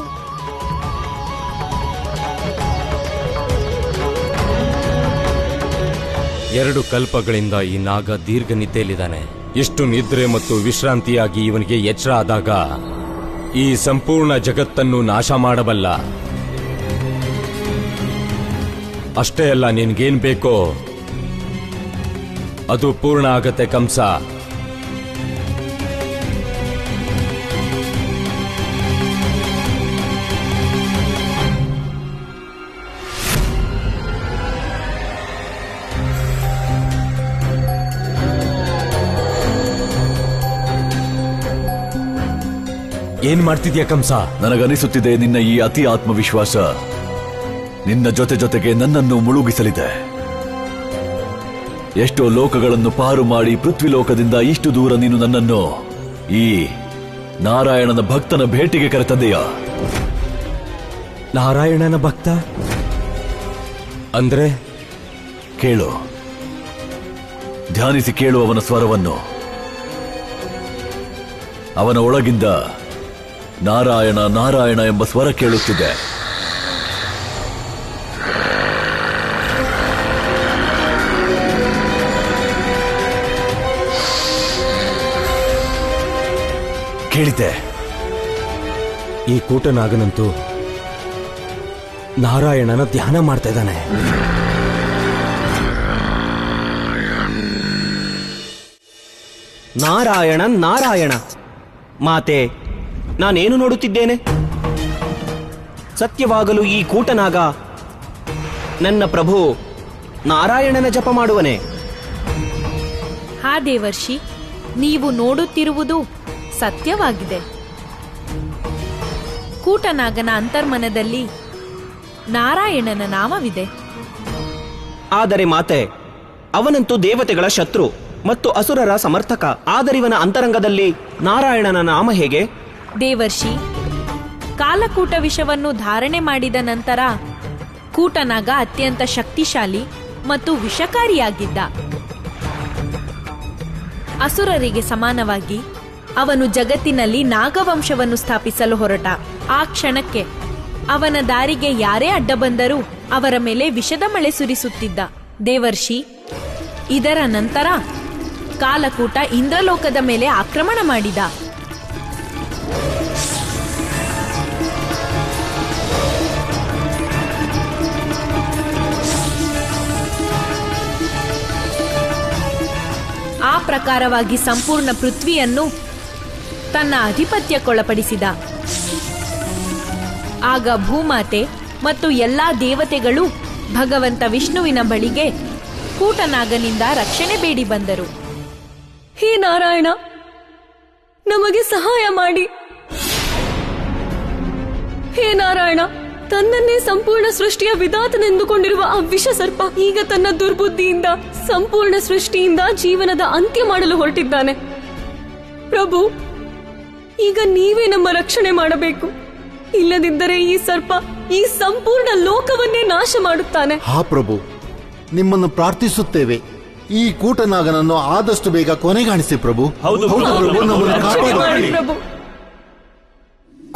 ಎರಡು ಕಲ್ಪಗಳಿಂದ ಈ ನಾಗ ದೀರ್ಘ ನಿದ್ದೆಯಲ್ಲಿದ್ದಾನೆ. ಎಷ್ಟು ನಿದ್ರೆ ಮತ್ತು ವಿಶ್ರಾಂತಿಯಾಗಿ ಇವನಿಗೆ ಎಚ್ಚರ ಆದಾಗ ಈ ಸಂಪೂರ್ಣ ಜಗತ್ತನ್ನು ನಾಶ ಮಾಡಬಲ್ಲ. ಅಷ್ಟೇ ಅಲ್ಲ, ನಿನ್ಗೇನ್ ಬೇಕೋ ಅದು ಪೂರ್ಣ ಆಗತ್ತೆ ಕಂಸ. ಏನ್ ಮಾಡ್ತಿದ್ಯಾ ಕಂಸ? ನನಗನಿಸುತ್ತಿದೆ ನಿನ್ನ ಈ ಅತಿ ಆತ್ಮವಿಶ್ವಾಸ ನಿನ್ನ ಜೊತೆ ಜೊತೆಗೆ ನನ್ನನ್ನು ಮುಳುಗಿಸಲಿದೆ. ಎಷ್ಟೋ ಲೋಕಗಳನ್ನು ಪಾರು ಮಾಡಿ ಪೃಥ್ವಿಲೋಕದಿಂದ ಇಷ್ಟು ದೂರ ನೀನು ನನ್ನನ್ನು ಈ ನಾರಾಯಣನ ಭಕ್ತನ ಭೇಟಿಗೆ ಕರೆತಂದೆಯಾ? ನಾರಾಯಣನ ಭಕ್ತ ಅಂದ್ರೆ? ಕೇಳು, ಧ್ಯಾನಿಸಿ ಕೇಳು ಅವನ ಸ್ವರವನ್ನು. ಅವನ ಒಳಗಿಂದ ನಾರಾಯಣ ನಾರಾಯಣ ಎಂಬ ಸ್ವರ ಕೇಳುತ್ತಿದೆ. ಕೇಳಿದ್ದೆ? ಈ ಕೂಟನಾಗನಂತೂ ನಾರಾಯಣನ ಧ್ಯಾನ ಮಾಡ್ತಾ ಇದ್ದಾನೆ. ನಾರಾಯಣ ನಾರಾಯಣ. ಮಾತೆ, ನಾನೇನು ನೋಡುತ್ತಿದ್ದೇನೆ? ಸತ್ಯವಾಗಲು ಈ ಕೂಟನಾಗ ನನ್ನ ಪ್ರಭು ನಾರಾಯಣನ ಜಪ ಮಾಡುವನೆ? ಹಾ ದೇವರ್ಷಿ, ನೀವು ನೋಡುತ್ತಿರುವುದು ಸತ್ಯವಾಗಿದೆ. ಕೂಟನಾಗನ ಅಂತರ್ಮನದಲ್ಲಿ ನಾರಾಯಣನ ನಾಮವಿದೆ. ಆದರೆ ಮಾತೆ, ಅವನಂತೂ ದೇವತೆಗಳ ಶತ್ರು ಮತ್ತು ಅಸುರರ ಸಮರ್ಥಕ. ಆದರಿವನ ಅಂತರಂಗದಲ್ಲಿ ನಾರಾಯಣನ ನಾಮ ಹೇಗೆ? ದೇವರ್ಷಿ, ಕಾಲಕೂಟ ವಿಷವನ್ನು ಧಾರಣೆ ಮಾಡಿದ ನಂತರ ಕೂಟನಾಗ ಅತ್ಯಂತ ಶಕ್ತಿಶಾಲಿ ಮತ್ತು ವಿಷಕಾರಿಯಾಗಿದ್ದ. ಅಸುರರಿಗೆ ಸಮಾನವಾಗಿ ಅವನು ಜಗತ್ತಿನಲ್ಲಿ ನಾಗವಂಶವನ್ನು ಸ್ಥಾಪಿಸಲು ಹೊರಟ. ಆ ಕ್ಷಣಕ್ಕೆ ಅವನ ದಾರಿಗೆ ಯಾರೇ ಅಡ್ಡ ಬಂದರೂ ಅವರ ಮೇಲೆ ವಿಷದ ಮಳೆ ಸುರಿಸುತ್ತಿದ್ದ. ದೇವರ್ಷಿ, ಇದರ ನಂತರ ಕಾಲಕೂಟ ಇಂದ್ರಲೋಕದ ಮೇಲೆ ಆಕ್ರಮಣ ಮಾಡಿದ. ಪ್ರಕಾರವಾಗಿ ಸಂಪೂರ್ಣ ಪೃಥ್ವಿಯನ್ನು ತನ್ನ ಅಧಿಪತ್ಯಕ್ಕೊಳಪಡಿಸಿದ. ಆಗ ಭೂಮಾತೆ ಮತ್ತು ಎಲ್ಲಾ ದೇವತೆಗಳು ಭಗವಂತ ವಿಷ್ಣುವಿನ ಬಳಿಗೆ ಕೂಟನಾಗನಿಂದ ರಕ್ಷಣೆ ಬೇಡಿ ಬಂದರು. ಹೇ ನಾರಾಯಣ, ನಮಗೆ ಸಹಾಯ ಮಾಡಿ. ಹೇ ನಾರಾಯಣ, ತನ್ನನ್ನೇ ಸಂಪೂರ್ಣ ಸೃಷ್ಟಿಯ ವಿಧಾತನೆಂದುಕೊಂಡಿರುವ ಆ ವಿಷ ಸರ್ಪ ಈಗ ತನ್ನ ದುರ್ಬುದ್ಧಿಯಿಂದ ಸಂಪೂರ್ಣ ಸೃಷ್ಟಿಯಿಂದ ಜೀವನದ ಅಂತ್ಯ ಮಾಡಲು ಹೊರಟಿದ್ದಾನೆ. ಪ್ರಭು, ಈಗ ನೀವೇ ನಮ್ಮ ರಕ್ಷಣೆ ಮಾಡಬೇಕು. ಇಲ್ಲದಿದ್ದರೆ ಈ ಸರ್ಪ ಈ ಸಂಪೂರ್ಣ ಲೋಕವನ್ನೇ ನಾಶ ಮಾಡುತ್ತಾನೆ. ಹಾ ಪ್ರಭು, ನಿಮ್ಮನ್ನು ಪ್ರಾರ್ಥಿಸುತ್ತೇವೆ. ಈ ಕೂಟನಾಗನನ್ನು ಆದಷ್ಟು ಬೇಗ ಕೊನೆಗಾಣಿಸಿ ಪ್ರಭು. ಪ್ರಭು,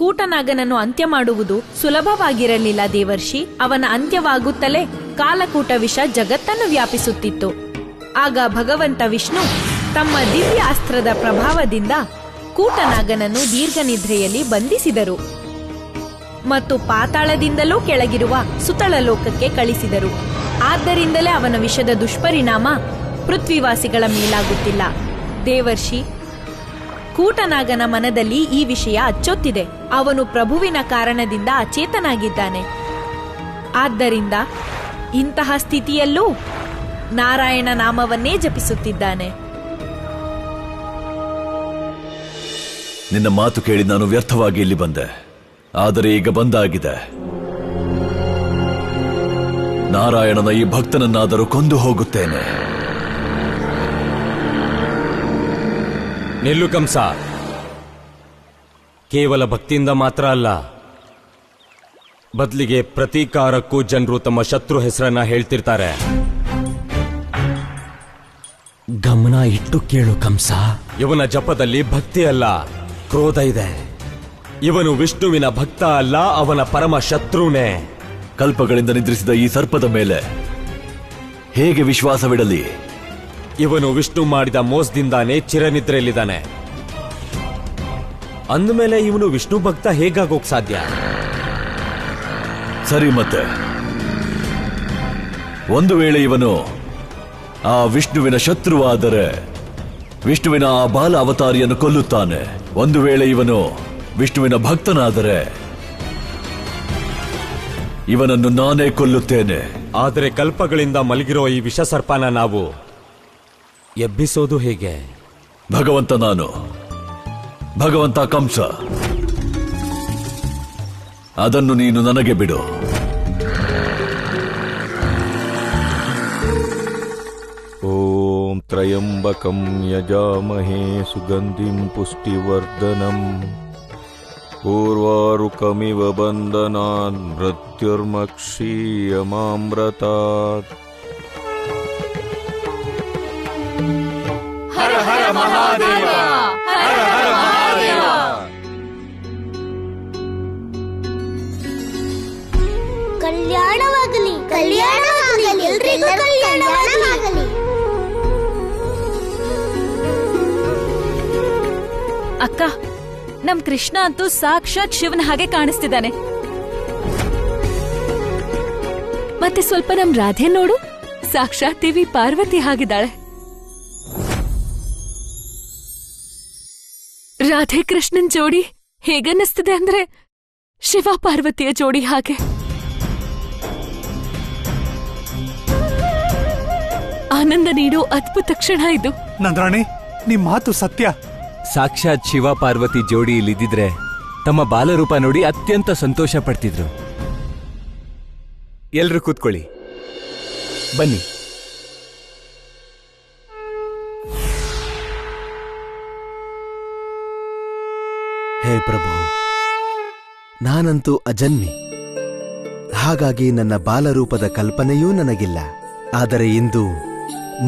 ಕೂಟನಾಗನನ್ನು ಅಂತ್ಯ ಮಾಡುವುದು ಸುಲಭವಾಗಿರಲಿಲ್ಲ ದೇವರ್ಷಿ. ಅವನ ಅಂತ್ಯವಾಗುತ್ತಲೇ ಕಾಲಕೂಟ ವಿಷ ಜಗತ್ತನ್ನು ವ್ಯಾಪಿಸುತ್ತಿತ್ತು. ಆಗ ಭಗವಂತ ವಿಷ್ಣು ತಮ್ಮ ದಿವ್ಯ ಅಸ್ತ್ರದ ಪ್ರಭಾವದಿಂದ ಕೂಟನಾಗನನ್ನು ದೀರ್ಘನಿದ್ರೆಯಲ್ಲಿ ಬಂಧಿಸಿದರು ಮತ್ತು ಪಾತಾಳದಿಂದಲೂ ಕೆಳಗಿರುವ ಸುತಳ ಲೋಕಕ್ಕೆ ಕಳಿಸಿದರು. ಆದ್ದರಿಂದಲೇ ಅವನ ವಿಷದ ದುಷ್ಪರಿಣಾಮ ಪೃಥ್ವಿವಾಸಿಗಳ ಮೇಲಾಗುತ್ತಿಲ್ಲ. ದೇವರ್ಷಿ, ಕೂಟನಾಗನ ಮನದಲ್ಲಿ ಈ ವಿಷಯ ಅಚ್ಚೊತ್ತಿದೆ. ಅವನು ಪ್ರಭುವಿನ ಕಾರಣದಿಂದ ಅಚೇತನಾಗಿದ್ದಾನೆ. ಆದ್ದರಿಂದ ಇಂತಹ ಸ್ಥಿತಿಯಲ್ಲೂ ನಾರಾಯಣ ನಾಮವನ್ನೇ ಜಪಿಸುತ್ತಿದ್ದಾನೆ. ನಿನ್ನ ಮಾತು ಕೇಳಿ ನಾನು ವ್ಯರ್ಥವಾಗಿ ಇಲ್ಲಿ ಬಂದೆ. ಆದರೆ ಈಗ ಬಂದಾಗಿದೆ. ನಾರಾಯಣನ ಈ ಭಕ್ತನನ್ನಾದರೂ ಕೊಂದು ಹೋಗುತ್ತೇನೆ. ನಿಲ್ಲು ಕಂಸ. ಕೇವಲ ಭಕ್ತಿಯಿಂದ ಮಾತ್ರ ಅಲ್ಲ, ಬದಲಿಗೆ ಪ್ರತೀಕಾರಕ್ಕೂ ಜನರು ತಮ್ಮ ಶತ್ರು ಹೆಸರನ್ನ ಹೇಳ್ತಿರ್ತಾರೆ. ಗಮನ ಇಟ್ಟು ಕೇಳು ಕಂಸ. ಇವನ ಜಪದಲ್ಲಿ ಭಕ್ತಿ ಅಲ್ಲ, ಕ್ರೋಧ ಇದೆ. ಇವನು ವಿಷ್ಣುವಿನ ಭಕ್ತ ಅಲ್ಲ, ಅವನ ಪರಮ ಶತ್ರುನೇ. ಕಲ್ಪಗಳಿಂದ ನಿದ್ರಿಸಿದ ಈ ಸರ್ಪದ ಮೇಲೆ ಹೇಗೆ ವಿಶ್ವಾಸವಿಡಲಿ? ಇವನು ವಿಷ್ಣು ಮಾಡಿದ ಮೋಸದಿಂದಾನೇ ಚಿರನಿದ್ರೆಯಲ್ಲಿದ್ದಾನೆ. ಅಂದಮೇಲೆ ಇವನು ವಿಷ್ಣು ಭಕ್ತ ಹೇಗಾಗೋಕ್ ಸಾಧ್ಯ? ಸರಿ, ಮತ್ತೆ ಒಂದು ವೇಳೆ ಇವನು ಆ ವಿಷ್ಣುವಿನ ಶತ್ರುವಾದರೆ ವಿಷ್ಣುವಿನ ಆ ಬಾಲ ಅವತಾರಿಯನ್ನು ಕೊಲ್ಲುತ್ತಾನೆ. ಒಂದು ವೇಳೆ ಇವನು ವಿಷ್ಣುವಿನ ಭಕ್ತನಾದರೆ ಇವನನ್ನು ನಾನೇ ಕೊಲ್ಲುತ್ತೇನೆ. ಆದರೆ ಕಲ್ಪಗಳಿಂದ ಮಲಗಿರೋ ಈ ವಿಷಸರ್ಪನ ನಾವು ಎಬ್ಬಿಸೋದು ಹೇಗೆ? ಭಗವಂತ ನಾನು, ಭಗವಂತ ಕಂಸ, ಅದನ್ನು ನೀನು ನನಗೆ ಬಿಡು. ಓಂ ತ್ರಯಂಬಕಂ ಯಜಾಮಹೇ ಸುಗಂಧಿಂ ಪುಷ್ಟಿವರ್ಧನಂ ಪೂರ್ವಾರುಕಮಿವ ಬಂಧನಾನ್ ಮೃತ್ಯುರ್ಮಕ್ಷೀಯಮಾಮೃತಾತ್. ಹರ ಹರ ಮಹಾದೇವ, ಹರ ಹರ ಮಹಾದೇವ. ಕಲ್ಯಾಣವಾಗಲಿ, ಕಲ್ಯಾಣವಾಗಲಿ, ಎಲ್ರಿಗೂ ಕಲ್ಯಾಣವಾಗಲಿ. ಅಕ್ಕ, ನಮ್ ಕೃಷ್ಣ ಅಂತೂ ಸಾಕ್ಷಾತ್ ಶಿವನ ಹಾಗೆ ಕಾಣಿಸ್ತಿದ್ದಾನೆ. ಮತ್ತೆ ಸ್ವಲ್ಪ ನಮ್ ರಾಧೆ ನೋಡು, ಸಾಕ್ಷಾತ್ ದೇವಿ ಪಾರ್ವತಿ ಹಾಗಿದ್ದಾಳೆ. ರಾಧೆ ಕೃಷ್ಣನ್ ಜೋಡಿ ಹೇಗನ್ನಿಸ್ತಿದೆ ಅಂದ್ರೆ ಶಿವ ಪಾರ್ವತಿಯ ಜೋಡಿ ಹಾಗೆ. ಆನಂದ ನೀಡೋ ಅದ್ಭುತ ಕ್ಷಣ ಇದು. ನಂದ್ರಾಣಿ, ನಿಮ್ ಮಾತು ಸತ್ಯ. ಸಾಕ್ಷಾತ್ ಶಿವ ಪಾರ್ವತಿ ಜೋಡಿ ಇಲ್ಲಿದ್ದಿದ್ರೆ ತಮ್ಮ ಬಾಲರೂಪ ನೋಡಿ ಅತ್ಯಂತ ಸಂತೋಷ ಪಡ್ತಿದ್ರು. ಎಲ್ರು ಕೂತ್ಕೊಳ್ಳಿ, ಬನ್ನಿ. ಹೇ ಪ್ರಭು, ನಾನಂತೂ ಅಜನ್ಮಿ. ಹಾಗಾಗಿ ನನ್ನ ಬಾಲರೂಪದ ಕಲ್ಪನೆಯೂ ನನಗಿಲ್ಲ. ಆದರೆ ಇಂದು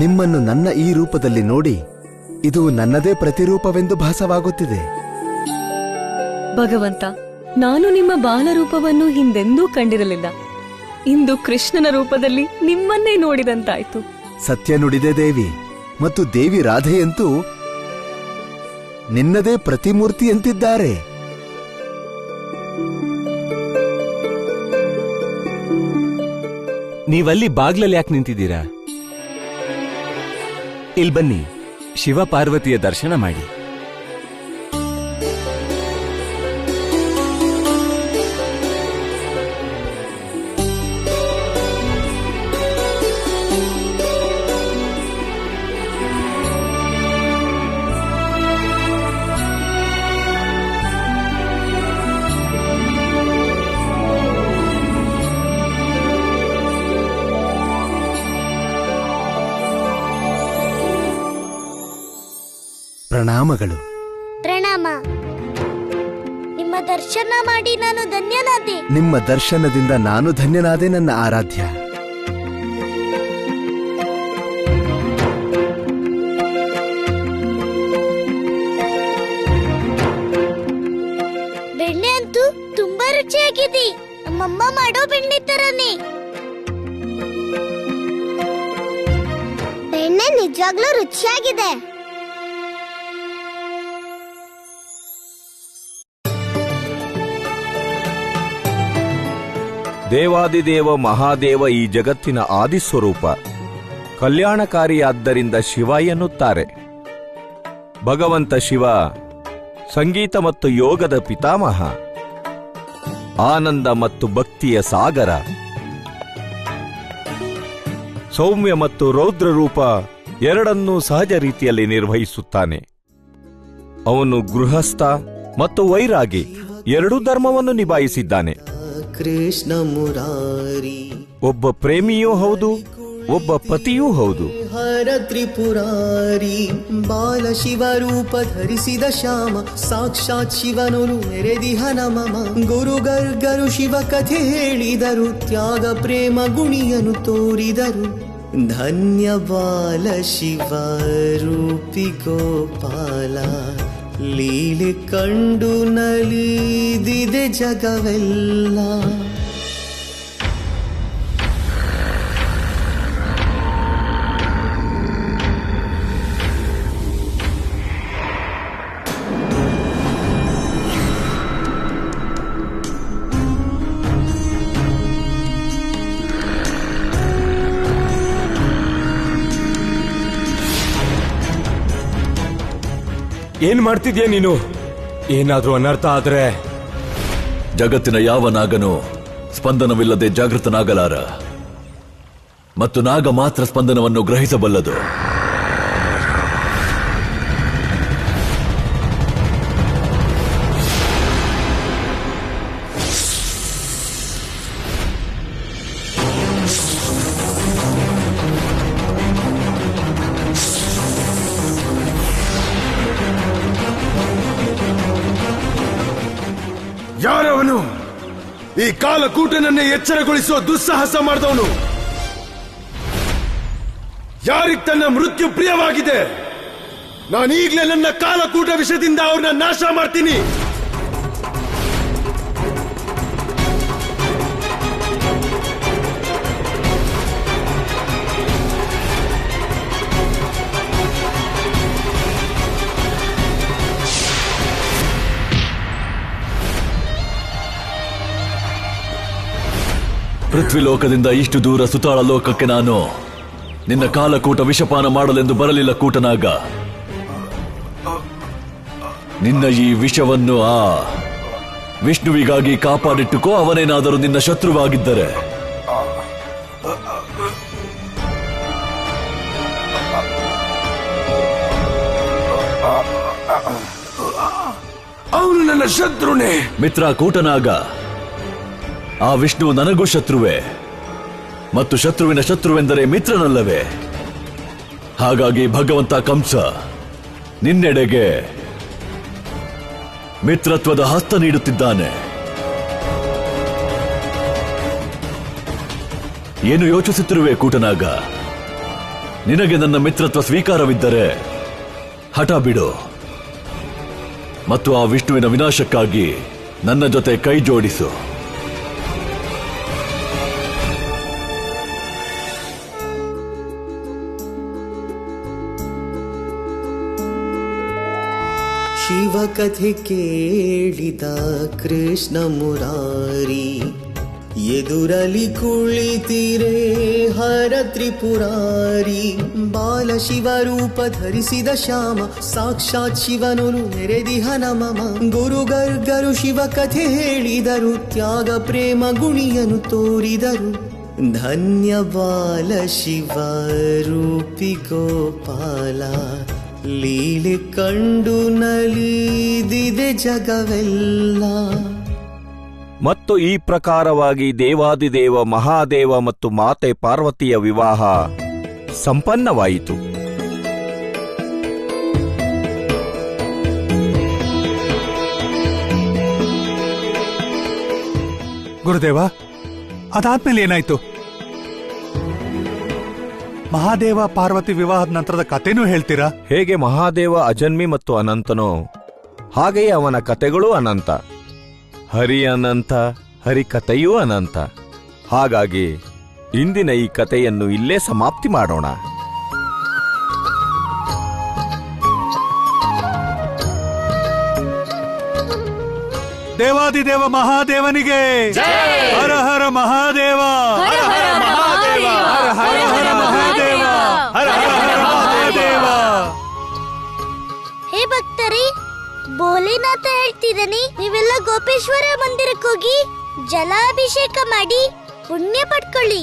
ನಿಮ್ಮನ್ನು ನನ್ನ ಈ ರೂಪದಲ್ಲಿ ನೋಡಿ ಇದು ನನ್ನದೇ ಪ್ರತಿರೂಪವೆಂದು ಭಾಸವಾಗುತ್ತಿದೆ. ಭಗವಂತ, ನಾನು ನಿಮ್ಮ ಬಾಲರೂಪವನ್ನು ಹಿಂದೆಂದೂ ಕಂಡಿರಲಿಲ್ಲ. ಇಂದು ಕೃಷ್ಣನ ರೂಪದಲ್ಲಿ ನಿಮ್ಮನ್ನೇ ನೋಡಿದಂತಾಯ್ತು. ಸತ್ಯ ನುಡಿದೆ ದೇವಿ. ಮತ್ತು ದೇವಿ ರಾಧೆಯಂತೂ ನಿನ್ನದೇ ಪ್ರತಿಮೂರ್ತಿಯಂತಿದ್ದಾರೆ. ನೀವಲ್ಲಿ ಬಾಗ್ಲಲ್ಲಿ ಯಾಕೆ ನಿಂತಿದ್ದೀರಾ? ಇಲ್ ಬನ್ನಿ, ಶಿವ ಪಾರ್ವತಿಯ ದರ್ಶನ ಮಾಡಿ. ಪ್ರಣಾಮಗಳು. ಪ್ರಣಾಮ. ನಿಮ್ಮ ದರ್ಶನ ಮಾಡಿ ನಾನು ಧನ್ಯನಾದೆ. ನಿಮ್ಮ ದರ್ಶನದಿಂದ ನಾನು ಧನ್ಯನಾದೆ ನನ್ನ ಆರಾಧ್ಯ. ಬೆಣ್ಣೆ ಅಂತೂ ತುಂಬಾ ರುಚಿಯಾಗಿದೆ. ನಮ್ಮಮ್ಮ ಮಾಡೋ ಬೆಣ್ಣೆ ತರನೇ. ಬೆಣ್ಣೆ ನಿಜವಾಗ್ಲೂ ರುಚಿಯಾಗಿದೆ. ದೇವಾದಿದೇವ ಮಹಾದೇವ ಈ ಜಗತ್ತಿನ ಆದಿಸ್ವರೂಪ. ಕಲ್ಯಾಣಕಾರಿಯಾದ್ದರಿಂದ ಶಿವ ಎನ್ನುತ್ತಾರೆ. ಭಗವಂತ ಶಿವ ಸಂಗೀತ ಮತ್ತು ಯೋಗದ ಪಿತಾಮಹ, ಆನಂದ ಮತ್ತು ಭಕ್ತಿಯ ಸಾಗರ. ಸೌಮ್ಯ ಮತ್ತು ರೌದ್ರ ರೂಪ ಎರಡನ್ನೂ ಸಹಜ ರೀತಿಯಲ್ಲಿ ನಿರ್ವಹಿಸುತ್ತಾನೆ. ಅವನು ಗೃಹಸ್ಥ ಮತ್ತು ವೈರಾಗಿ ಎರಡೂ ಧರ್ಮವನ್ನು ನಿಭಾಯಿಸಿದ್ದಾನೆ. ಕೃಷ್ಣ ಮುರಾರಿ ಒಬ್ಬ ಪ್ರೇಮಿಯೂ ಹೌದು, ಒಬ್ಬ ಪತಿಯೂ ಹೌದು. ಹರ ತ್ರಿಪುರಾರಿ ಬಾಲ ಶಿವರೂಪ ಧರಿಸಿದ ಶ್ಯಾಮ, ಸಾಕ್ಷಾತ್ ಶಿವನೊಲು ಮೆರೆದಿಹ ನಮಮ. ಗುರು ಗರ್ಗರು ಶಿವ ಕಥೆ ಹೇಳಿದರು, ತ್ಯಾಗ ಪ್ರೇಮ ಗುಣಿಯನು ತೋರಿದರು. ಧನ್ಯ ಬಾಲ ಶಿವ ರೂಪಿ ಗೋಪಾಲ, ಲೀಲೆ ಕಂಡು ನಲಿದಿದೆ ಜಗವೆಲ್ಲ. ಏನ್ ಮಾಡ್ತಿದ್ಯಾ ನೀನು? ಏನಾದ್ರೂ ಅನರ್ಥ ಆದ್ರೆ? ಜಗತ್ತಿನ ಯಾವ ನಾಗನೂ ಸ್ಪಂದನವಿಲ್ಲದೆ ಜಾಗೃತನಾಗಲಾರ, ಮತ್ತು ನಾಗ ಮಾತ್ರ ಸ್ಪಂದನವನ್ನು ಗ್ರಹಿಸಬಲ್ಲದು. ಯಾರವನು? ಈ ಕಾಲಕೂಟನನ್ನೇ ಎಚ್ಚರಗೊಳಿಸುವ ದುಸ್ಸಾಹಸ ಮಾಡಿದವನು. ಯಾರಿಗೆ ತನ್ನ ಮೃತ್ಯು ಪ್ರಿಯವಾಗಿದೆ, ನಾನೀಗ್ಲೇ ನನ್ನ ಕಾಲಕೂಟ ವಿಷದಿಂದ ಅವ್ರನ್ನ ನಾಶ ಮಾಡ್ತೀನಿ. ಪೃಥ್ವಿಲೋಕದಿಂದ ಇಷ್ಟು ದೂರ ಸುತಾಳ ಲೋಕಕ್ಕೆ ನಾನು ನಿನ್ನ ಕಾಲಕೂಟ ವಿಷಪಾನ ಮಾಡಲೆಂದು ಬರಲಿಲ್ಲ ಕೂಟನಾಗ. ನಿನ್ನ ಈ ವಿಷವನ್ನು ಆ ವಿಷ್ಣುವಿಗಾಗಿ ಕಾಪಾಡಿಟ್ಟುಕೋ. ಅವನೇನಾದರೂ ನಿನ್ನ ಶತ್ರುವಾಗಿದ್ದರೆ ಅವನು ನನ್ನ ಶತ್ರುನೇ. ಮಿತ್ರ ಕೂಟನಾಗ, ಆ ವಿಷ್ಣು ನನಗೂ ಶತ್ರುವೆ, ಮತ್ತು ಶತ್ರುವಿನ ಶತ್ರುವೆಂದರೆ ಮಿತ್ರನಲ್ಲವೇ? ಹಾಗಾಗಿ ಭಗವಂತ ಕಂಸ ನಿನ್ನೆಡೆಗೆ ಮಿತ್ರತ್ವದ ಹಸ್ತ ನೀಡುತ್ತಿದ್ದಾನೆ. ಏನು ಯೋಚಿಸುತ್ತಿರುವೆ ಕೂಟನಾಗ? ನಿನಗೆ ನನ್ನ ಮಿತ್ರತ್ವ ಸ್ವೀಕಾರವಿದ್ದರೆ ಹಠ ಬಿಡು, ಮತ್ತು ಆ ವಿಷ್ಣುವಿನ ವಿನಾಶಕ್ಕಾಗಿ ನನ್ನ ಜೊತೆ ಕೈ ಜೋಡಿಸು. ಶಿವ ಕಥೆ ಕೇಳಿದ ಕೃಷ್ಣ ಮುರಾರಿ, ಎದುರಲಿ ಕುಳಿತಿರೆ ಹರ ತ್ರಿಪುರಾರಿ ಬಾಲ ಶಿವ ರೂಪ ಧರಿಸಿದ ಶ್ಯಾಮ ಸಾಕ್ಷಾತ್ ಶಿವನು ನೆರೆದಿಹ ನಮಮ ಗುರು ಗರ್ಗರು ಶಿವ ಕಥೆ ಹೇಳಿದರು ತ್ಯಾಗ ಪ್ರೇಮ ಗುಣಿಯನು ತೋರಿದರು ಧನ್ಯ ಬಾಲ ಶಿವ ರೂಪಿ ಗೋಪಾಲ ಲೀಲೆ ಕಂಡು ನಲಿದಿದೆ ಜಗವೆಲ್ಲ. ಮತ್ತು ಈ ಪ್ರಕಾರವಾಗಿ ದೇವಾದಿದೇವ ಮಹಾದೇವ ಮತ್ತು ಮಾತೆ ಪಾರ್ವತಿಯ ವಿವಾಹ ಸಂಪನ್ನವಾಯಿತು. ಗುರುದೇವ, ಅದಾದ್ಮೇಲೆ ಏನಾಯ್ತು? ಮಹಾದೇವ ಪಾರ್ವತಿ ವಿವಾಹದ ನಂತರದ ಕಥೆನೂ ಹೇಳ್ತೀರಾ? ಹೇಗೆ ಮಹಾದೇವ ಅಜನ್ಮಿ ಮತ್ತು ಅನಂತನೋ ಹಾಗೆಯೇ ಅವನ ಕಥೆಗಳೂ ಅನಂತ. ಹರಿ ಅನಂತ, ಹರಿಕಥೆಯೂ ಅನಂತ. ಹಾಗಾಗಿ ಇಂದಿನ ಈ ಕಥೆಯನ್ನು ಇಲ್ಲೇ ಸಮಾಪ್ತಿ ಮಾಡೋಣ. ದೇವಾದಿದೇವ ಮಹಾದೇವನಿಗೆ ಹರ ಹರ ಮಹಾದೇವ, ಹರ ಹರ ಮಹಾದೇವ, ಹರ ಹರ ಮಹಾದೇವ, ಹರ ಹರ ಮಹಾದೇವ. ಹೇ ಭಕ್ತರೇ, ಭೋಲೆನಾಥ ಹೇಳ್ತಿದ್ದಾನೆ, ನೀವೆಲ್ಲ ಗೋಪೇಶ್ವರ ಮಂದಿರಕ್ಕೆ ಹೋಗಿ ಜಲಾಭಿಷೇಕ ಮಾಡಿ ಪುಣ್ಯ ಪಡ್ಕೊಳ್ಳಿ.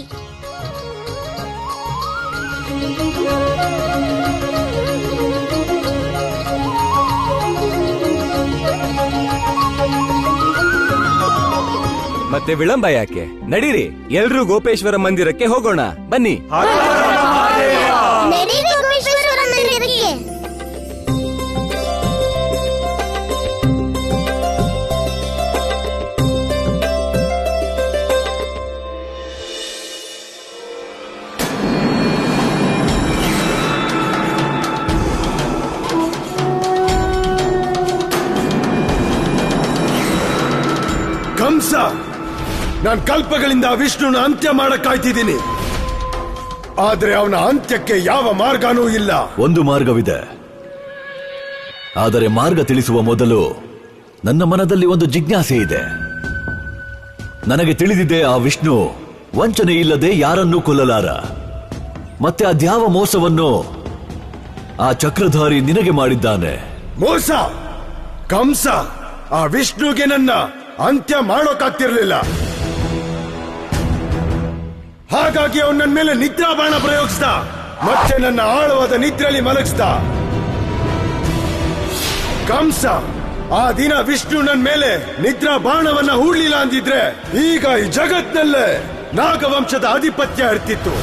ಮತ್ತೆ ವಿಳಂಬ ಯಾಕೆ? ನಡೀರಿ, ಎಲ್ರೂ ಗೋಪೇಶ್ವರ ಮಂದಿರಕ್ಕೆ ಹೋಗೋಣ. ಬನ್ನಿ. ಕಂಸ, ನಾನು ಕಲ್ಪಗಳಿಂದ ವಿಷ್ಣುನ ಅಂತ್ಯ ಮಾಡಕ್ ಕಾಯ್ತಿದ್ದೀನಿ. ಆದ್ರೆ ಅವನ ಅಂತ್ಯಕ್ಕೆ ಯಾವ ಮಾರ್ಗನೂ ಇಲ್ಲ. ಒಂದು ಮಾರ್ಗವಿದೆ, ಆದರೆ ಮಾರ್ಗ ತಿಳಿಸುವ ಮೊದಲು ನನ್ನ ಮನದಲ್ಲಿ ಒಂದು ಜಿಜ್ಞಾಸೆ ಇದೆ. ನನಗೆ ತಿಳಿದಿದೆ, ಆ ವಿಷ್ಣು ವಂಚನೆ ಇಲ್ಲದೆ ಯಾರನ್ನೂ ಕೊಲ್ಲಲಾರ. ಮತ್ತೆ ಅದ್ಯಾವ ಮೋಸವನ್ನು ಆ ಚಕ್ರಧಾರಿ ನಿನಗೆ ಮಾಡಿದ್ದಾನೆ? ಮೋಸ? ಕಂಸ, ಆ ವಿಷ್ಣುಗೆ ನನ್ನ ಅಂತ್ಯ ಮಾಡೋಕಾಗ್ತಿರ್ಲಿಲ್ಲ. ಹಾಗಾಗಿ ಅವನು ನನ್ನ ಮೇಲೆ ನಿದ್ರಾ ಬಾಣ ಪ್ರಯೋಗಿಸ್ದ, ಮತ್ತೆ ನನ್ನ ಆಳವಾದ ನಿದ್ರೆಯಲ್ಲಿ ಮಲಗಿಸ್ದ. ಕಂಸ, ಆ ದಿನ ವಿಷ್ಣು ನನ್ನ ಮೇಲೆ ನಿದ್ರಾ ಬಾಣವನ್ನ ಹೂಡ್ಲಿಲ್ಲ ಅಂದಿದ್ರೆ ಈಗ ಈ ಜಗತ್ನಲ್ಲೇ ನಾಗವಂಶದ ಆಧಿಪತ್ಯ ಇರ್ತಿತ್ತು.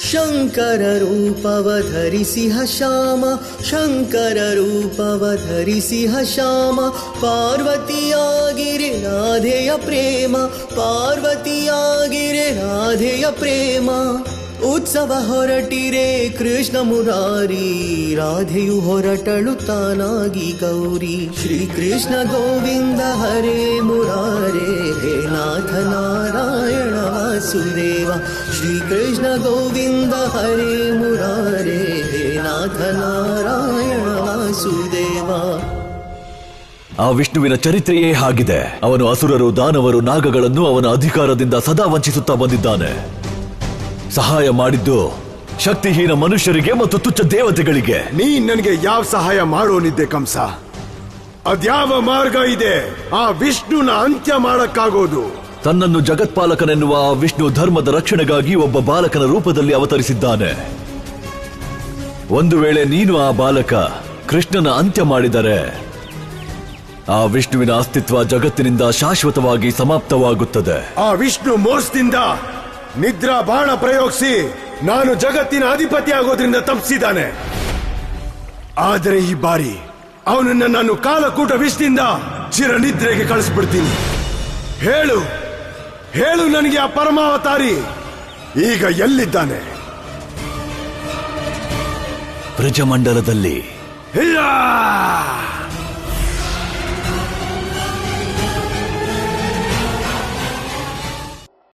ಶಂಕರ ರೂಪವ ಧರಿಸಿಹ ಶ್ಯಾಮ, ಶಂಕರ ರೂಪವ ಧರಿಸಿಹ ಶ್ಯಾಮ, ಪಾರ್ವತಿಯಾಗಿರೆ ರಾಧೆಯ ಪ್ರೇಮ, ಪಾರ್ವತಿಯಾಗಿರೆ ರಾಧೆಯ ಪ್ರೇಮ. ಉತ್ಸವ ಹೊರಟಿರೆ ಕೃಷ್ಣ ಮುರಾರಿ, ರಾಧೆಯು ಹೊರಟಳು ತಾನಾಗಿ ಗೌರಿ. ಶ್ರೀ ಕೃಷ್ಣ ಗೋವಿಂದ ಹರೇ ಮುರಾರೇ, ಹೇ ನಾಥ ನಾರಾಯಣ ವಾಸುದೇವ. ಶ್ರೀ ಕೃಷ್ಣ ಗೋವಿಂದ ಹರೇ ಮುರಾರೇ, ಹೇ ನಾಥ ನಾರಾಯಣ ವಾಸುದೇವ. ಆ ವಿಷ್ಣುವಿನ ಚರಿತ್ರೆಯೇ ಹಾಗಿದೆ. ಅವನು ಅಸುರರು, ದಾನವರು, ನಾಗಗಳನ್ನು ಅವನ ಅಧಿಕಾರದಿಂದ ಸದಾ ವಂಚಿಸುತ್ತಾ ಬಂದಿದ್ದಾನೆ. ಸಹಾಯ ಮಾಡಿದ್ದು ಶಕ್ತಿಹೀನ ಮನುಷ್ಯರಿಗೆ ಮತ್ತು ತುಚ್ಛ ದೇವತೆಗಳಿಗೆ. ನೀನ್ ನನಗೆ ಯಾವ ಸಹಾಯ ಮಾಡೋನಿದ್ದೆ ಕಂಸ? ಅದ್ಯಾವ ಮಾರ್ಗ ಇದೆ ಆ ವಿಷ್ಣುನ ಅಂತ್ಯ ಮಾಡಕ್ಕಾಗೋದು? ತನ್ನನ್ನು ಜಗತ್ಪಾಲಕನೆನ್ನುವ ಆ ವಿಷ್ಣು ಧರ್ಮದ ರಕ್ಷಣೆಗಾಗಿ ಒಬ್ಬ ಬಾಲಕನ ರೂಪದಲ್ಲಿ ಅವತರಿಸಿದ್ದಾನೆ. ಒಂದು ವೇಳೆ ನೀನು ಆ ಬಾಲಕ ಕೃಷ್ಣನ ಅಂತ್ಯ ಮಾಡಿದರೆ ಆ ವಿಷ್ಣುವಿನ ಅಸ್ತಿತ್ವ ಜಗತ್ತಿನಿಂದ ಶಾಶ್ವತವಾಗಿ ಸಮಾಪ್ತವಾಗುತ್ತದೆ. ಆ ವಿಷ್ಣು ಮೋಸದಿಂದ ನಿದ್ರಾ ಬಾಣ ಪ್ರಯೋಗಿಸಿ ನಾನು ಜಗತ್ತಿನ ಅಧಿಪತಿ ಆಗೋದ್ರಿಂದ ತಪ್ಪಿಸಿದ್ದಾನೆ. ಆದರೆ ಈ ಬಾರಿ ಅವನನ್ನ ನಾನು ಕಾಲಕೂಟ ವಿಷ್ಣುವಿಂದ ಚಿರನಿದ್ರೆಗೆ ಕಳಿಸ್ಬಿಡ್ತೀನಿ. ಹೇಳು ಹೇಳು, ನನಗೆ ಆ ಪರಮಾವತಾರಿ ಈಗ ಎಲ್ಲಿದ್ದಾನೆ? ಬ್ರಜಮಂಡಲದಲ್ಲಿ. ಇಲ್ಲ.